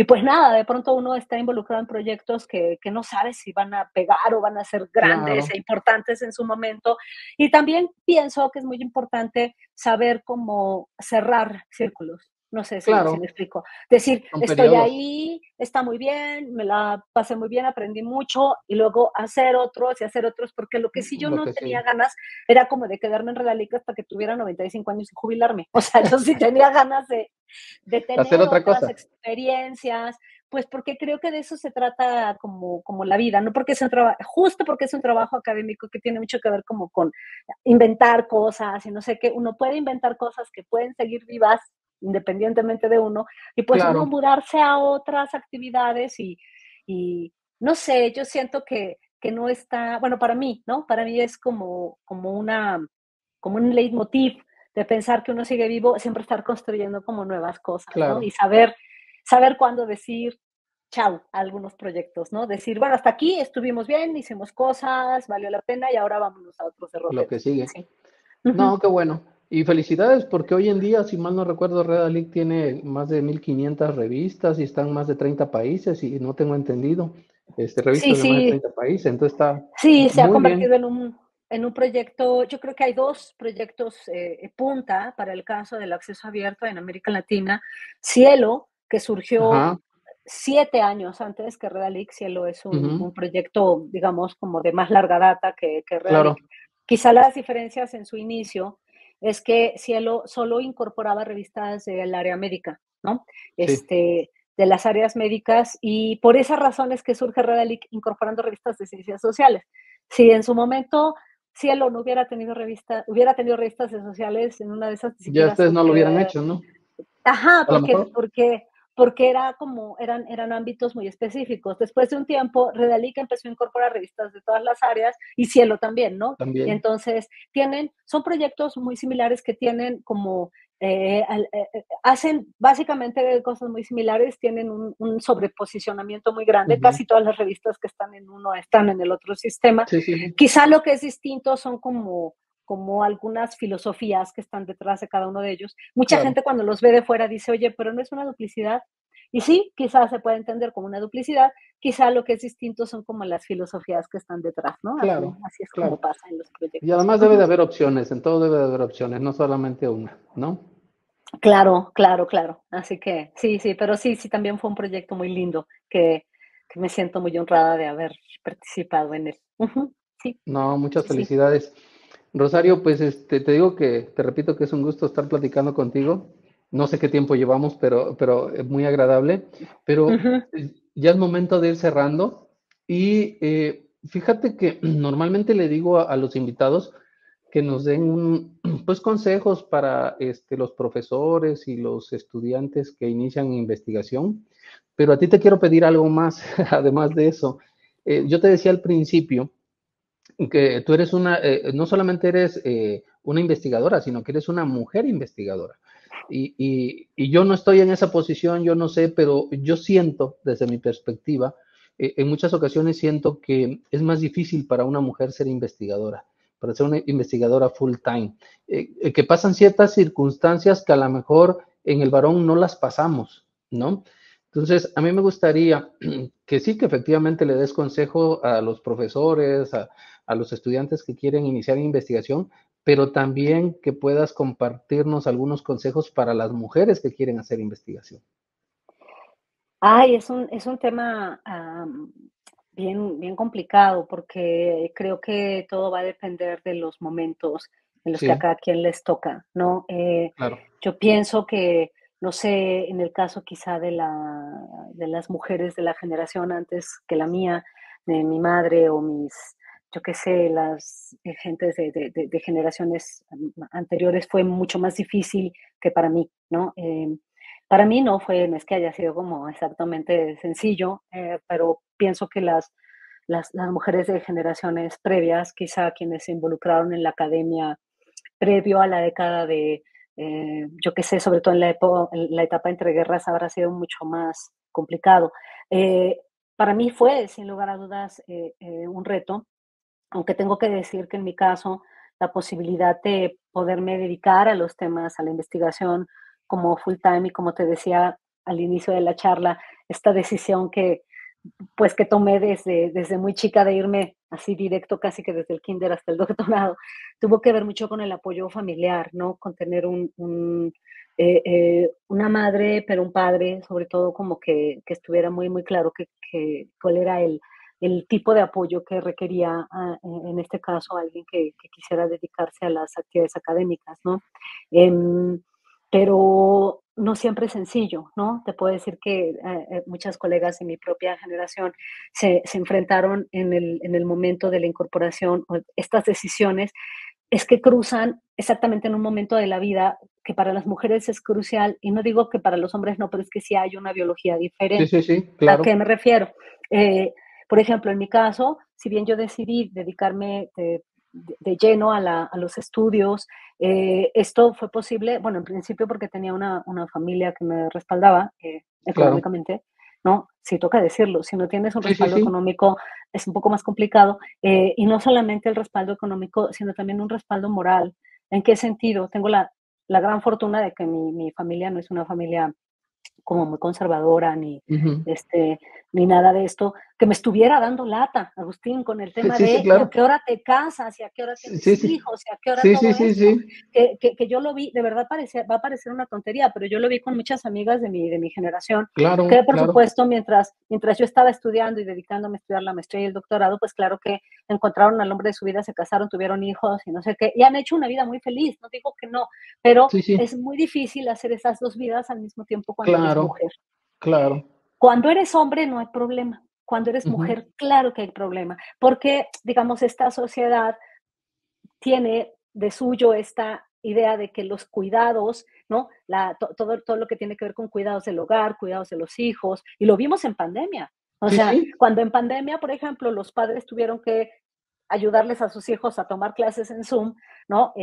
pues nada, de pronto uno está involucrado en proyectos que no sabe si van a pegar o van a ser grandes Claro, e importantes en su momento. Y también pienso que es muy importante saber cómo cerrar círculos. No sé si me claro, explico. Decir, son estoy periodos. ahí, está muy bien, me la pasé muy bien, aprendí mucho, y luego hacer otros y hacer otros, porque lo que sí yo Lo no que tenía sí. ganas era como de quedarme en Redalic hasta que tuviera 95 años y jubilarme. O sea, yo sí tenía ganas de Hacer tener otra otras cosa. experiencias, pues porque creo que de eso se trata como la vida, no porque es un trabajo, justo porque es un trabajo académico que tiene mucho que ver como con inventar cosas y no sé qué, uno puede inventar cosas que pueden seguir vivas, independientemente de uno, y pues uno claro, mudarse a otras actividades y no sé, yo siento que no está, bueno, para mí, ¿no? Para mí es como un leitmotiv de pensar que uno sigue vivo, siempre estar construyendo como nuevas cosas, ¿no? Y claro. saber cuándo decir chau a algunos proyectos, ¿no? Decir, bueno, hasta aquí estuvimos bien, hicimos cosas, valió la pena y ahora vámonos a otros Lo derroteros. que sigue. Sí. Ujú. No, qué bueno. Y felicidades porque hoy en día, si mal no recuerdo, Red League tiene más de 1500 revistas y están en más de 30 países y no tengo entendido, Sí, revistas de más de sí, 30 países, entonces está sí, se ha muy bien. convertido en un proyecto, yo creo que hay dos proyectos punta para el caso del acceso abierto en América Latina. Cielo, que surgió Ajá, 7 años antes que Redalic. Cielo es ujú, un proyecto, digamos, como de más larga data que Redalic. claro, Quizá las diferencias en su inicio es que Cielo solo incorporaba revistas del área médica, ¿no? sí, De las áreas médicas, y por esas razones que surge Redalic incorporando revistas de ciencias sociales. Si en su momento Cielo no hubiera tenido revistas de sociales en una de esas ya disciplinas ustedes no lo hubieran súper. hecho, ¿no? Ajá, A lo mejor porque eran ámbitos muy específicos. Después de un tiempo, Redalic empezó a incorporar revistas de todas las áreas y Cielo también, ¿no? Y también, entonces son proyectos muy similares que tienen como, hacen básicamente cosas muy similares, tienen un sobreposicionamiento muy grande. ujú, Casi todas las revistas que están en uno están en el otro sistema. sí, sí, sí, Quizá lo que es distinto son como algunas filosofías que están detrás de cada uno de ellos. Mucha claro, gente cuando los ve de fuera dice, oye, pero no es una duplicidad. Y sí, quizás se puede entender como una duplicidad, quizá lo que es distinto son como las filosofías que están detrás, ¿no? claro, Así es como claro. pasa en los Y proyectos. además debe de Ujú. haber opciones, en todo debe de haber opciones, no solamente una, ¿no? Claro, claro, claro. Así que sí, sí, pero sí, sí, también fue un proyecto muy lindo que me siento muy honrada de haber participado en él. Ujú. Sí, No, muchas sí, sí. felicidades. Rosario, pues te digo que, te repito que es un gusto estar platicando contigo. No sé qué tiempo llevamos, pero es muy agradable. Pero Ujú. ya es momento de ir cerrando. Y fíjate que normalmente le digo a los invitados que nos den pues consejos para los profesores y los estudiantes que inician investigación. Pero a ti te quiero pedir algo más, además de eso. Yo te decía al principio que tú eres no solamente eres una investigadora, sino que eres una mujer investigadora. Y yo no estoy en esa posición, yo no sé, pero yo siento, desde mi perspectiva, en muchas ocasiones siento que es más difícil para una mujer ser investigadora, para ser una investigadora full time, que pasan ciertas circunstancias que a lo mejor en el varón no las pasamos, ¿no? Entonces, a mí me gustaría que sí, que efectivamente le des consejo a los profesores, a los estudiantes que quieren iniciar investigación, pero también que puedas compartirnos algunos consejos para las mujeres que quieren hacer investigación. Ay, es un tema, bien complicado, porque creo que todo va a depender de los momentos en los que a Sí, cada quien les toca, ¿no? claro. Yo pienso que, no sé, en el caso quizá de las mujeres de la generación antes que la mía, de mi madre o yo qué sé, las gentes de generaciones anteriores, fue mucho más difícil que para mí, ¿no? Para mí no es que haya sido como exactamente sencillo, pero pienso que las mujeres de generaciones previas, quizá quienes se involucraron en la academia previo a la década yo qué sé, sobre todo en la etapa entre guerras, habrá sido mucho más complicado. Eh, para mí fue, sin lugar a dudas, un reto, aunque tengo que decir que en mi caso, la posibilidad de poderme dedicar a los temas, a la investigación como full time y como te decía al inicio de la charla, esta decisión pues que tomé desde muy chica de irme así directo, casi que desde el kinder hasta el doctorado, tuvo que ver mucho con el apoyo familiar, ¿no? Con tener una madre, pero un padre, sobre todo como que estuviera muy, muy claro cuál era el tipo de apoyo que requería, en este caso, alguien que quisiera dedicarse a las actividades académicas, ¿no? Em, pero no siempre es sencillo, ¿no? Te puedo decir que muchas colegas de mi propia generación se enfrentaron en el momento de la incorporación, o estas decisiones es que cruzan exactamente en un momento de la vida que para las mujeres es crucial, y no digo que para los hombres no, pero es que sí hay una biología Sí, diferente. sí, sí, ¿A claro, qué me refiero? Eh, por ejemplo, en mi caso, si bien yo decidí dedicarme de lleno a los estudios, esto fue posible, bueno, en principio porque tenía una familia que me respaldaba claro. económicamente, ¿no? Si toca decirlo, si no tienes un Sí, sí, respaldo sí, económico es un poco más complicado, y no solamente el respaldo económico, sino también un respaldo moral. ¿En qué sentido? Tengo la gran fortuna de que mi familia no es una familia como muy conservadora, ujú. este, ni nada de esto, que me estuviera dando lata, Agustín, con el tema Sí, sí, de, ¿y a claro. qué hora te casas? ¿Y a qué hora Sí, tienes sí, sí, hijos? ¿Y a qué hora sí, sí, todo sí, esto? sí, Que yo lo vi, de verdad va a parecer una tontería, pero yo lo vi con muchas amigas de mi generación, que claro, por claro, supuesto, mientras yo estaba estudiando y dedicándome a estudiar la maestría y el doctorado, pues claro que encontraron al hombre de su vida, se casaron, tuvieron hijos y no sé qué, y han hecho una vida muy feliz, no digo que no, pero sí, sí, es muy difícil hacer esas dos vidas al mismo tiempo cuando eres claro, mujer. claro. Cuando eres hombre no hay problema. Cuando eres Ujú. mujer, claro que hay problema, porque, digamos, esta sociedad tiene de suyo esta idea de que los cuidados, ¿no? Todo lo que tiene que ver con cuidados del hogar, cuidados de los hijos, y lo vimos en pandemia. O Sí, sea, sí, cuando en pandemia, por ejemplo, los padres tuvieron que ayudarles a sus hijos a tomar clases en Zoom, ¿no?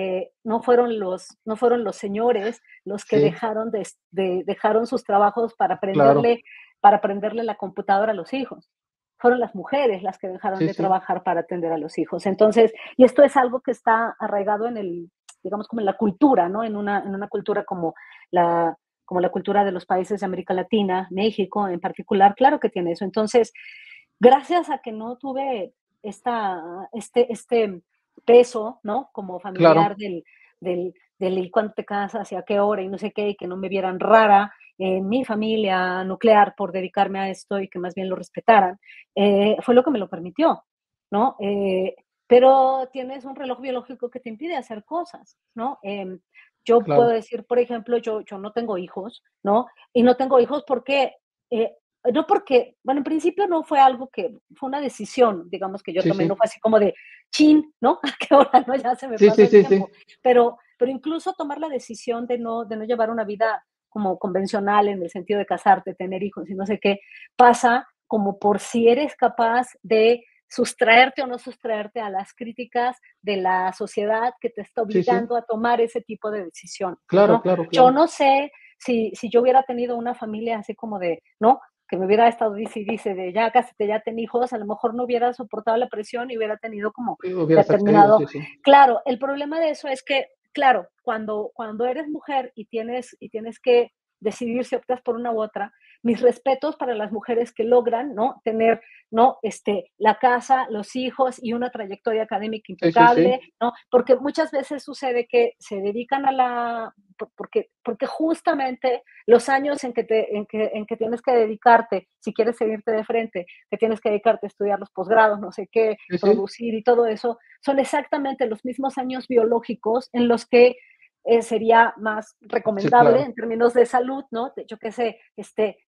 No fueron los señores los que sí, dejaron sus trabajos claro. para aprenderle la computadora a los hijos. Fueron las mujeres las que dejaron Sí, de sí, trabajar para atender a los hijos. Entonces, y esto es algo que está arraigado digamos, como en la cultura, ¿no? En una cultura como la cultura de los países de América Latina, México en particular, claro que tiene eso. Entonces, gracias a que no tuve este peso, ¿no? Como familiar claro. del ¿y cuándo te casas y a qué hora y no sé qué, y que no me vieran rara en mi familia nuclear por dedicarme a esto y que más bien lo respetaran, fue lo que me lo permitió, ¿no? Pero tienes un reloj biológico que te impide hacer cosas, ¿no? Yo puedo Claro, decir, por ejemplo, yo no tengo hijos, ¿no? Y no tengo hijos porque eh, no porque, bueno, en principio no fue algo que, fue una decisión, digamos, que yo sí, tomé, no sí, fue así como de, chin, ¿no? ¿A qué hora, no? Ya se me sí, pasó sí, el sí, sí, tiempo. Pero incluso tomar la decisión de no llevar una vida como convencional en el sentido de casarte, tener hijos y no sé qué, pasa como por si eres capaz de sustraerte o no sustraerte a las críticas de la sociedad que te está sí, sí, obligando a tomar ese tipo de decisión, claro, ¿no? claro, Yo claro. no sé si yo hubiera tenido una familia así como de, ¿no? Que me hubiera estado dice de ya cásate, ya ten hijos, a lo mejor no hubiera soportado la presión y hubiera tenido como Hubieras accedido, determinado. sí, sí. Claro, el problema de eso es que, claro, cuando eres mujer y tienes que decidir si optas por una u otra, mis respetos para las mujeres que logran, ¿no? Tener, ¿no? La casa, los hijos y una trayectoria académica Sí, sí, impecable, sí, ¿no? Porque muchas veces sucede que se dedican porque justamente los años en que tienes que dedicarte, si quieres seguirte de frente, que tienes que dedicarte a estudiar los posgrados, no sé qué, sí, sí, producir y todo eso, son exactamente los mismos años biológicos en los que sería más sí, recomendable claro. en términos de salud, ¿no? Yo qué sé,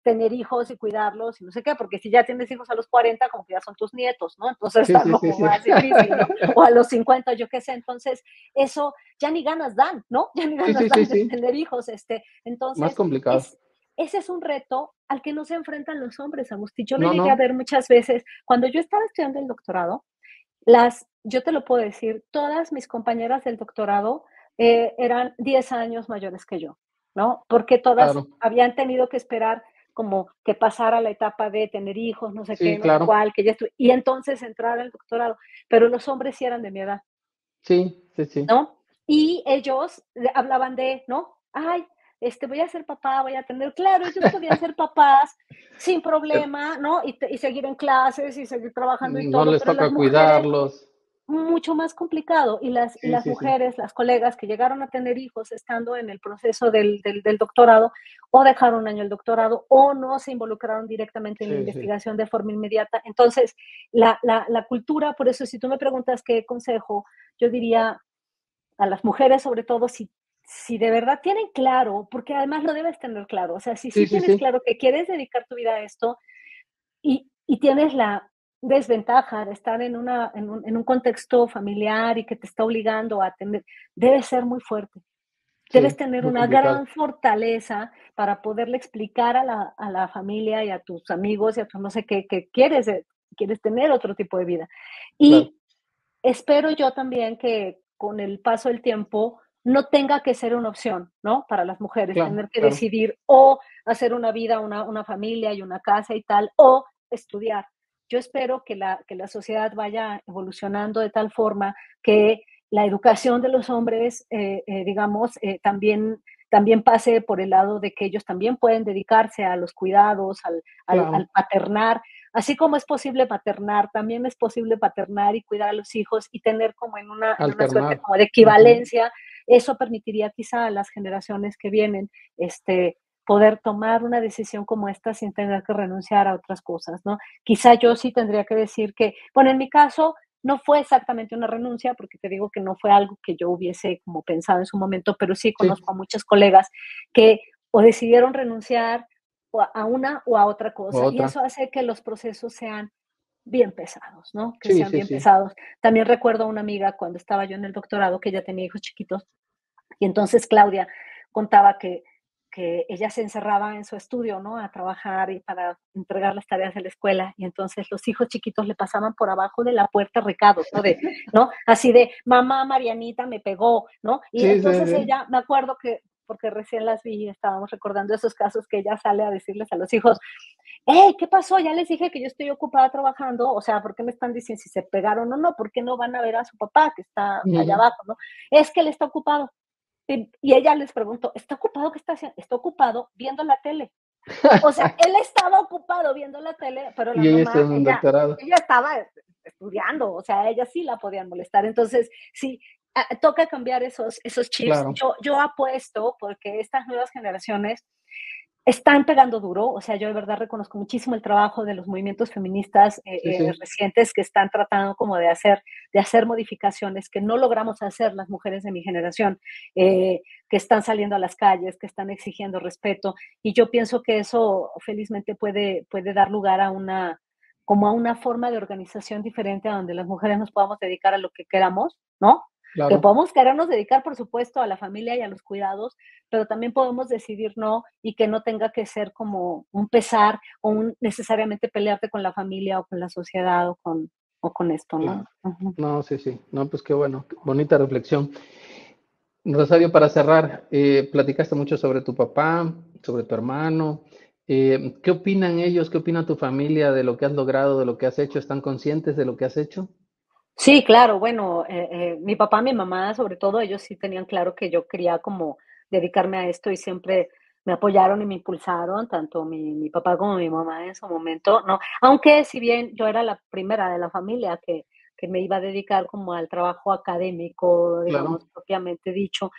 tener hijos y cuidarlos y no sé qué, porque si ya tienes hijos a los 40, como que ya son tus nietos, ¿no? Entonces Sí, está sí, sí, como sí. más difícil, ¿no? O a los 50, yo qué sé. Entonces, eso ya ni ganas dan, ¿no? Ya ni Sí, ganas sí, sí, dan de sí. tener hijos. Más Entonces, complicado. es, ese es un reto al que no se enfrentan los hombres, Agustín. Yo lo No, llegué a no, ver muchas veces. Cuando yo estaba estudiando el doctorado, yo te lo puedo decir, todas mis compañeras del doctorado eran 10 años mayores que yo, ¿no? Porque todas claro. habían tenido que esperar como que pasara la etapa de tener hijos, no sé qué, Sí, no sé claro. cuál, y entonces entrar al doctorado. Pero los hombres sí eran de mi edad, Sí, sí, sí. ¿no? Y ellos hablaban de, ¿no? Ay, voy a ser papá, voy a tener, claro, ellos podían ser papás sin Pero problema, ¿no? Y seguir en clases y seguir trabajando y no todo, les pero las toca mujeres cuidarlos. mucho más complicado. Y las, y Sí, las sí, sí. mujeres, las colegas que llegaron a tener hijos estando en el proceso del doctorado, o dejaron un año el doctorado, o no se involucraron directamente en la Sí, sí. investigación de forma inmediata. Entonces, la cultura, por eso, si tú me preguntas qué consejo, yo diría a las mujeres, sobre todo, si de verdad tienen claro, porque además lo debes tener claro, o sea, si Sí, sí sí, tienes sí. claro que quieres dedicar tu vida a esto, y tienes la desventaja de estar en un contexto familiar y que te está obligando a tener, debe ser muy fuerte. Debes Sí, tener muy una gran complicado. fortaleza para poderle explicar a la familia y a tus amigos y a tu no sé qué, que quieres, quieres tener otro tipo de vida. Claro, Y espero yo también que con el paso del tiempo no tenga que ser una opción, ¿no? Para las mujeres, claro, tener que claro. decidir o hacer una vida, una familia y una casa y tal, o estudiar. Yo espero que la sociedad vaya evolucionando de tal forma que la educación de los hombres, digamos, también pase por el lado de que ellos también pueden dedicarse a los cuidados, al Claro, paternar. Así como es posible maternar, también es posible paternar y cuidar a los hijos y tener como en una suerte alternar. como de Ujú. equivalencia. Eso permitiría quizá a las generaciones que vienen, poder tomar una decisión como esta sin tener que renunciar a otras cosas, ¿no? Quizá yo sí tendría que decir que, bueno, en mi caso no fue exactamente una renuncia, porque te digo que no fue algo que yo hubiese como pensado en su momento, pero sí Sí, conozco a muchos colegas que o decidieron renunciar o a una o a otra o cosa, y otra. eso hace que los procesos sean bien pesados, ¿no? Que Sí, sean sí, bien sí. pesados. También recuerdo a una amiga cuando estaba yo en el doctorado que ella tenía hijos chiquitos y entonces Claudia contaba que ella se encerraba en su estudio, ¿no? A trabajar y para entregar las tareas de la escuela. Y entonces los hijos chiquitos le pasaban por abajo de la puerta recados, ¿no? ¿no? Así de, mamá Marianita me pegó, ¿no? Y Sí, sí, entonces sí. ella, me acuerdo que, porque recién las vi y estábamos recordando esos casos que ella sale a decirles a los hijos, hey, ¿qué pasó? Ya les dije que yo estoy ocupada trabajando, o sea, ¿por qué me están diciendo si se pegaron o no? ¿Por qué no van a ver a su papá que está allá Ujú. abajo, no? Es que él está ocupado. Y ella les preguntó, ¿está ocupado? ¿Qué está haciendo? Está ocupado viendo la tele. O sea, él estaba ocupado viendo la tele, pero la Y ella está mamá, en un doctorado. ella estaba estudiando, o sea, ella sí la podían molestar. Entonces, sí, toca cambiar esos chips. Claro. Yo apuesto porque estas nuevas generaciones están pegando duro, o sea, yo de verdad reconozco muchísimo el trabajo de los movimientos feministas Sí, sí. recientes que están tratando como de hacer modificaciones que no logramos hacer las mujeres de mi generación, que están saliendo a las calles, que están exigiendo respeto, y yo pienso que eso felizmente puede dar lugar a como a una forma de organización diferente a donde las mujeres nos podamos dedicar a lo que queramos, ¿no? Que Claro. podamos querernos dedicar, por supuesto, a la familia y a los cuidados, pero también podemos decidir no y que no tenga que ser como un pesar o un necesariamente pelearte con la familia o con la sociedad o con esto, ¿no? Claro. Ujú. No, sí, sí. No, pues qué bueno. Qué bonita reflexión. Rosario, para cerrar, platicaste mucho sobre tu papá, sobre tu hermano. ¿Qué opinan ellos? ¿Qué opina tu familia de lo que has logrado, de lo que has hecho? ¿Están conscientes de lo que has hecho? Sí, claro, bueno, mi papá, mi mamá, sobre todo, ellos sí tenían claro que yo quería como dedicarme a esto y siempre me apoyaron y me impulsaron, tanto mi papá como mi mamá en su momento, ¿no? Aunque si bien yo era la primera de la familia que me iba a dedicar como al trabajo académico, digamos, Claro, propiamente dicho,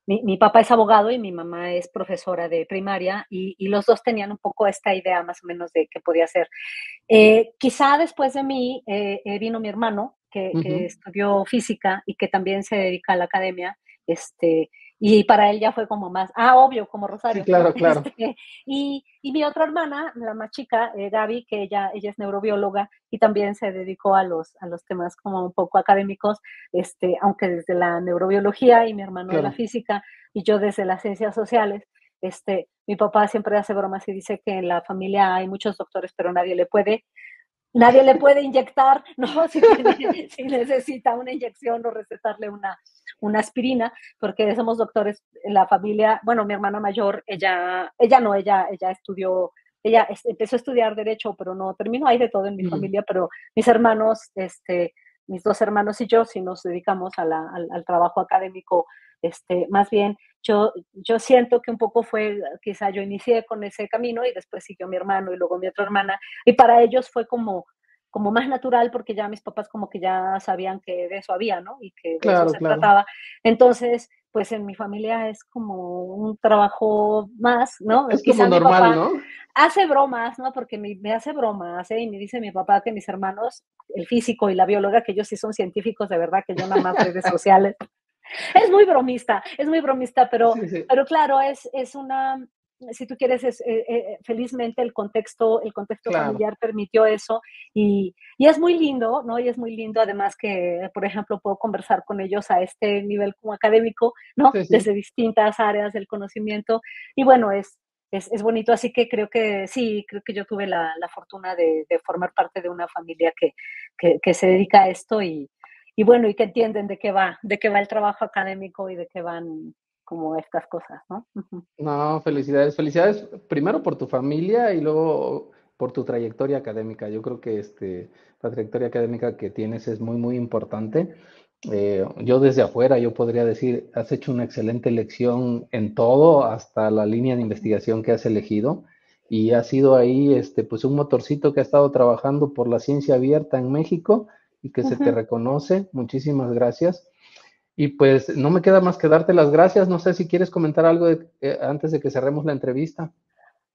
mi papá es abogado y mi mamá es profesora de primaria y los dos tenían un poco esta idea más o menos de qué podía ser. Quizá después de mí vino mi hermano, que ujú, estudió física y que también se dedica a la academia, y para él ya fue como más, obvio, como sí, Rosario, ¿no? claro, claro. Y mi otra hermana, la más chica, Gaby, que ella es neurobióloga y también se dedicó a los temas como un poco académicos, aunque desde la neurobiología y mi hermano de la Claro. física y yo desde las ciencias sociales. Mi papá siempre hace bromas y dice que en la familia hay muchos doctores, pero nadie le puede inyectar, ¿no? Si necesita una inyección o recetarle una aspirina, porque somos doctores en la familia. Bueno, mi hermana mayor, ella estudió, empezó a estudiar derecho, pero no terminó. Hay de todo en mi Mm, familia, pero mis hermanos, mis dos hermanos y yo, sí nos dedicamos al trabajo académico, más bien. Yo siento que un poco fue, quizá yo inicié con ese camino y después siguió mi hermano y luego mi otra hermana, y para ellos fue como más natural porque ya mis papás como que ya sabían que de eso había, ¿no? Y que de eso claro, se claro. trataba. Entonces, pues en mi familia es como un trabajo más, ¿no? Es como Quizá mi normal, papá ¿no? hace bromas, ¿no? Porque me hace bromas, ¿eh? Y me dice mi papá que mis hermanos, el físico y la bióloga, que ellos sí son científicos de verdad, que yo nada más redes sociales. Es muy bromista, pero, Sí, sí. pero claro, si tú quieres, felizmente el contexto Claro, familiar permitió eso y es muy lindo, ¿no? Y es muy lindo además que, por ejemplo, puedo conversar con ellos a este nivel como académico, ¿no? sí, sí. Desde distintas áreas del conocimiento y bueno, es bonito, así que creo que sí, creo que yo tuve la fortuna de formar parte de una familia que se dedica a esto y bueno, y que entienden de qué va el trabajo académico y de qué van como estas cosas, ¿no? Ujú. No, felicidades, felicidades primero por tu familia y luego por tu trayectoria académica. Yo creo que la trayectoria académica que tienes es muy, muy importante. Yo desde afuera, yo podría decir, has hecho una excelente elección en todo, hasta la línea de investigación que has elegido, y ha sido ahí, pues un motorcito que ha estado trabajando por la ciencia abierta en México y que se te Ujú. reconoce. Muchísimas gracias. Y pues no me queda más que darte las gracias. No sé si quieres comentar algo antes de que cerremos la entrevista.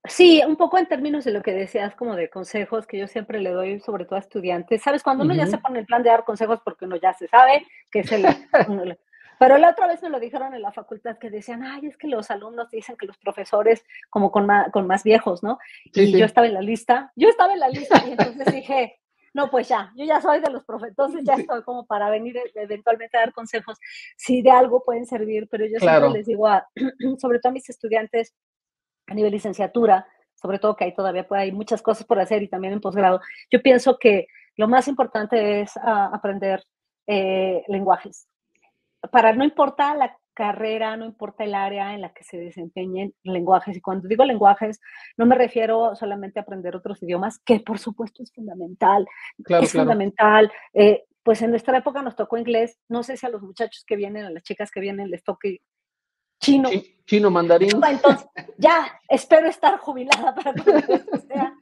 Sí, un poco en términos de lo que decías, como de consejos que yo siempre le doy, sobre todo a estudiantes. ¿Sabes? Cuando uno ya se Ujú. pone en plan de dar consejos, porque uno ya se sabe que es pero la otra vez me lo dijeron en la facultad que decían, ay, es que los alumnos dicen que los profesores como con más viejos, ¿no? Sí, Y sí, yo estaba en la lista y entonces dije, no, pues ya, yo ya soy de los profesores, entonces ya sí, estoy como para venir eventualmente a dar consejos. Si de algo pueden servir, pero yo siempre claro, les digo sobre todo a mis estudiantes, a nivel licenciatura, sobre todo que hay todavía hay muchas cosas por hacer y también en posgrado, yo pienso que lo más importante es aprender lenguajes. Para no importa la carrera, no importa el área en la que se desempeñen lenguajes. Y cuando digo lenguajes, no me refiero solamente a aprender otros idiomas, que por supuesto claro, es claro. fundamental. Pues en nuestra época nos tocó inglés, no sé si a los muchachos que vienen, a las chicas que vienen les toque chino, Chino mandarín. entonces, ya, espero estar jubilada para cuando eso sea,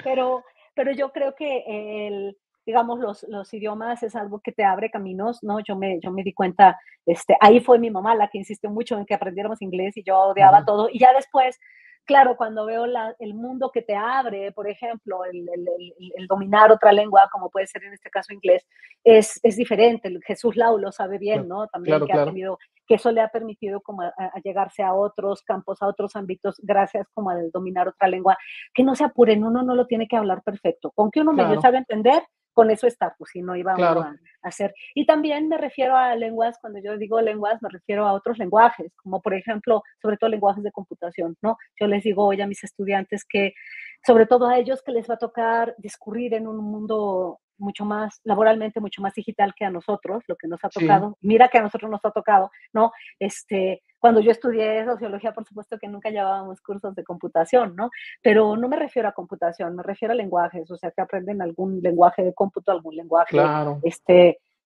pero, pero yo creo que digamos, los idiomas es algo que te abre caminos, ¿no? Yo me di cuenta, ahí fue mi mamá la que insistió mucho en que aprendiéramos inglés y yo odiaba Ujú. todo. Y ya después, claro, cuando veo el mundo que te abre, por ejemplo, el dominar otra lengua, como puede ser en este caso inglés, es diferente. Jesús Lau lo sabe bien, Claro, ¿no? También claro, que ha claro, tenido, que eso le ha permitido como a llegarse a otros campos, a otros ámbitos, gracias como al dominar otra lengua que no se apuren, uno no lo tiene que hablar perfecto. Con que uno medio claro, sabe entender, con eso está, pues si no iba uno claro. a hacer. Y también me refiero a lenguas, cuando yo digo lenguas, me refiero a otros lenguajes, como por ejemplo, sobre todo lenguajes de computación, ¿no? Yo les digo hoy a mis estudiantes que, sobre todo a ellos, que les va a tocar discurrir en un mundo mucho más, laboralmente, mucho más digital que a nosotros, lo que nos ha Sí, tocado. Mira que a nosotros nos ha tocado, ¿no? Cuando yo estudié sociología, por supuesto que nunca llevábamos cursos de computación, ¿no? Pero no me refiero a computación, me refiero a lenguajes, o sea, que aprenden algún lenguaje de cómputo, algún lenguaje, claro.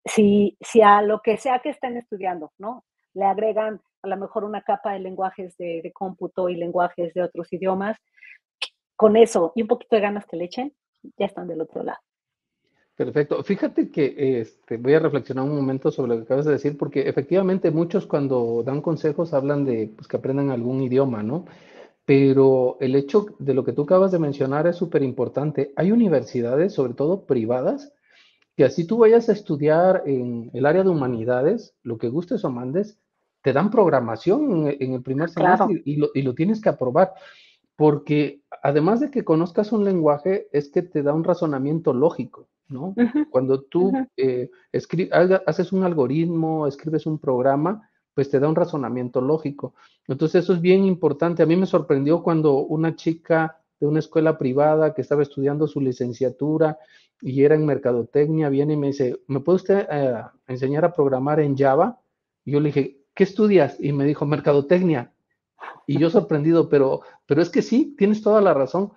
si a lo que sea que estén estudiando, ¿no? Le agregan a lo mejor una capa de lenguajes de cómputo y lenguajes de otros idiomas, con eso y un poquito de ganas que le echen, ya están del otro lado. Perfecto. Fíjate que voy a reflexionar un momento sobre lo que acabas de decir, porque efectivamente muchos cuando dan consejos hablan de pues, que aprendan algún idioma, ¿no? Pero el hecho de lo que tú acabas de mencionar es súper importante. Hay universidades, sobre todo privadas, que así tú vayas a estudiar en el área de humanidades, lo que gustes o mandes, te dan programación en el primer Claro. semestre y lo tienes que aprobar, porque además de que conozcas un lenguaje, es que te da un razonamiento lógico, ¿no? Ujú, Cuando ujú. tú haces un algoritmo, escribes un programa, pues te da un razonamiento lógico. Entonces eso es bien importante. A mí me sorprendió cuando una chica de una escuela privada que estaba estudiando su licenciatura y era en mercadotecnia, viene y me dice, ¿me puede usted enseñar a programar en Java? Y yo le dije, ¿qué estudias? Y me dijo, mercadotecnia. Y yo sorprendido, pero es que sí, tienes toda la razón.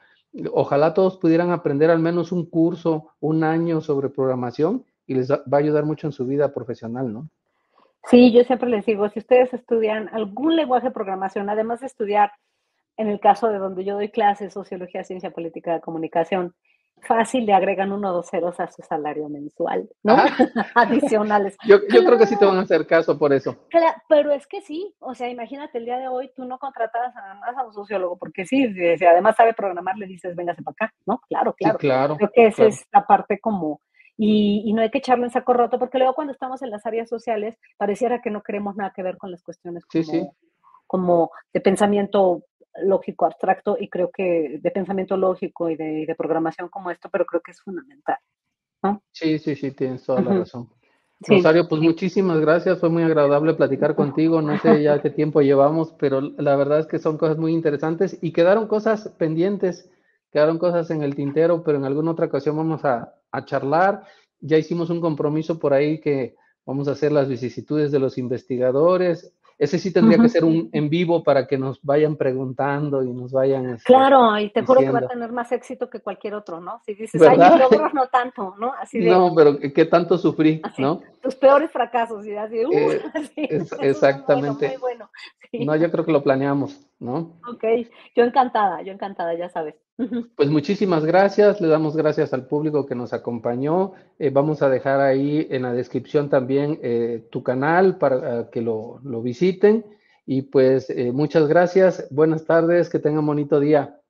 Ojalá todos pudieran aprender al menos un curso, un año sobre programación y les va a ayudar mucho en su vida profesional, ¿no? Sí, yo siempre les digo, si ustedes estudian algún lenguaje de programación, además de estudiar, en el caso de donde yo doy clases, sociología, ciencia política de comunicación, fácil le agregan 1 o 2 ceros a su salario mensual, ¿no? Ah, Adicionales. yo creo que sí te van Claro, a hacer caso por eso. pero es que sí, o sea, imagínate el día de hoy, tú no contratas nada más a un sociólogo, porque sí, si además sabe programar, le dices, véngase para acá, ¿no? Claro, Sí, claro. claro, Creo que esa claro. es la parte como, y no hay que echarlo en saco roto, porque luego cuando estamos en las áreas sociales, pareciera que no queremos nada que ver con las cuestiones Sí, sí, como de pensamiento lógico, abstracto, y creo que de pensamiento lógico y de programación como esto, pero creo que es fundamental, ¿no? Sí, sí, sí, tienes toda la Ujú, razón. sí. Rosario, pues muchísimas gracias, fue muy agradable platicar contigo, no sé ya qué tiempo llevamos, pero la verdad es que son cosas muy interesantes y quedaron cosas pendientes, quedaron cosas en el tintero, pero en alguna otra ocasión vamos a charlar. Ya hicimos un compromiso por ahí que vamos a hacer las vicisitudes de los investigadores. Ese sí tendría que Ujú. ser un en vivo para que nos vayan preguntando y nos vayan Claro, y te juro que va a diciendo, tener más éxito que cualquier otro, ¿no? Si dices: "Ay, mis ¿verdad? logros no tanto", ¿no? Así de No, pero qué tanto sufrí, así, ¿no? tus peores fracasos, y así, Eh, así, eso es muy bueno, muy exactamente. bueno. No, Sí, yo creo que lo planeamos, ¿no? okey. Yo encantada, ya sabes. Ujú. Pues muchísimas gracias, le damos gracias al público que nos acompañó. Vamos a dejar ahí en la descripción también tu canal para que lo visiten. Y pues muchas gracias, buenas tardes, que tengan bonito día.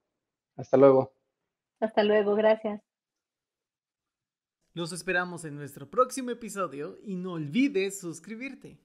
Hasta luego. Hasta luego, gracias. Los esperamos en nuestro próximo episodio y no olvides suscribirte.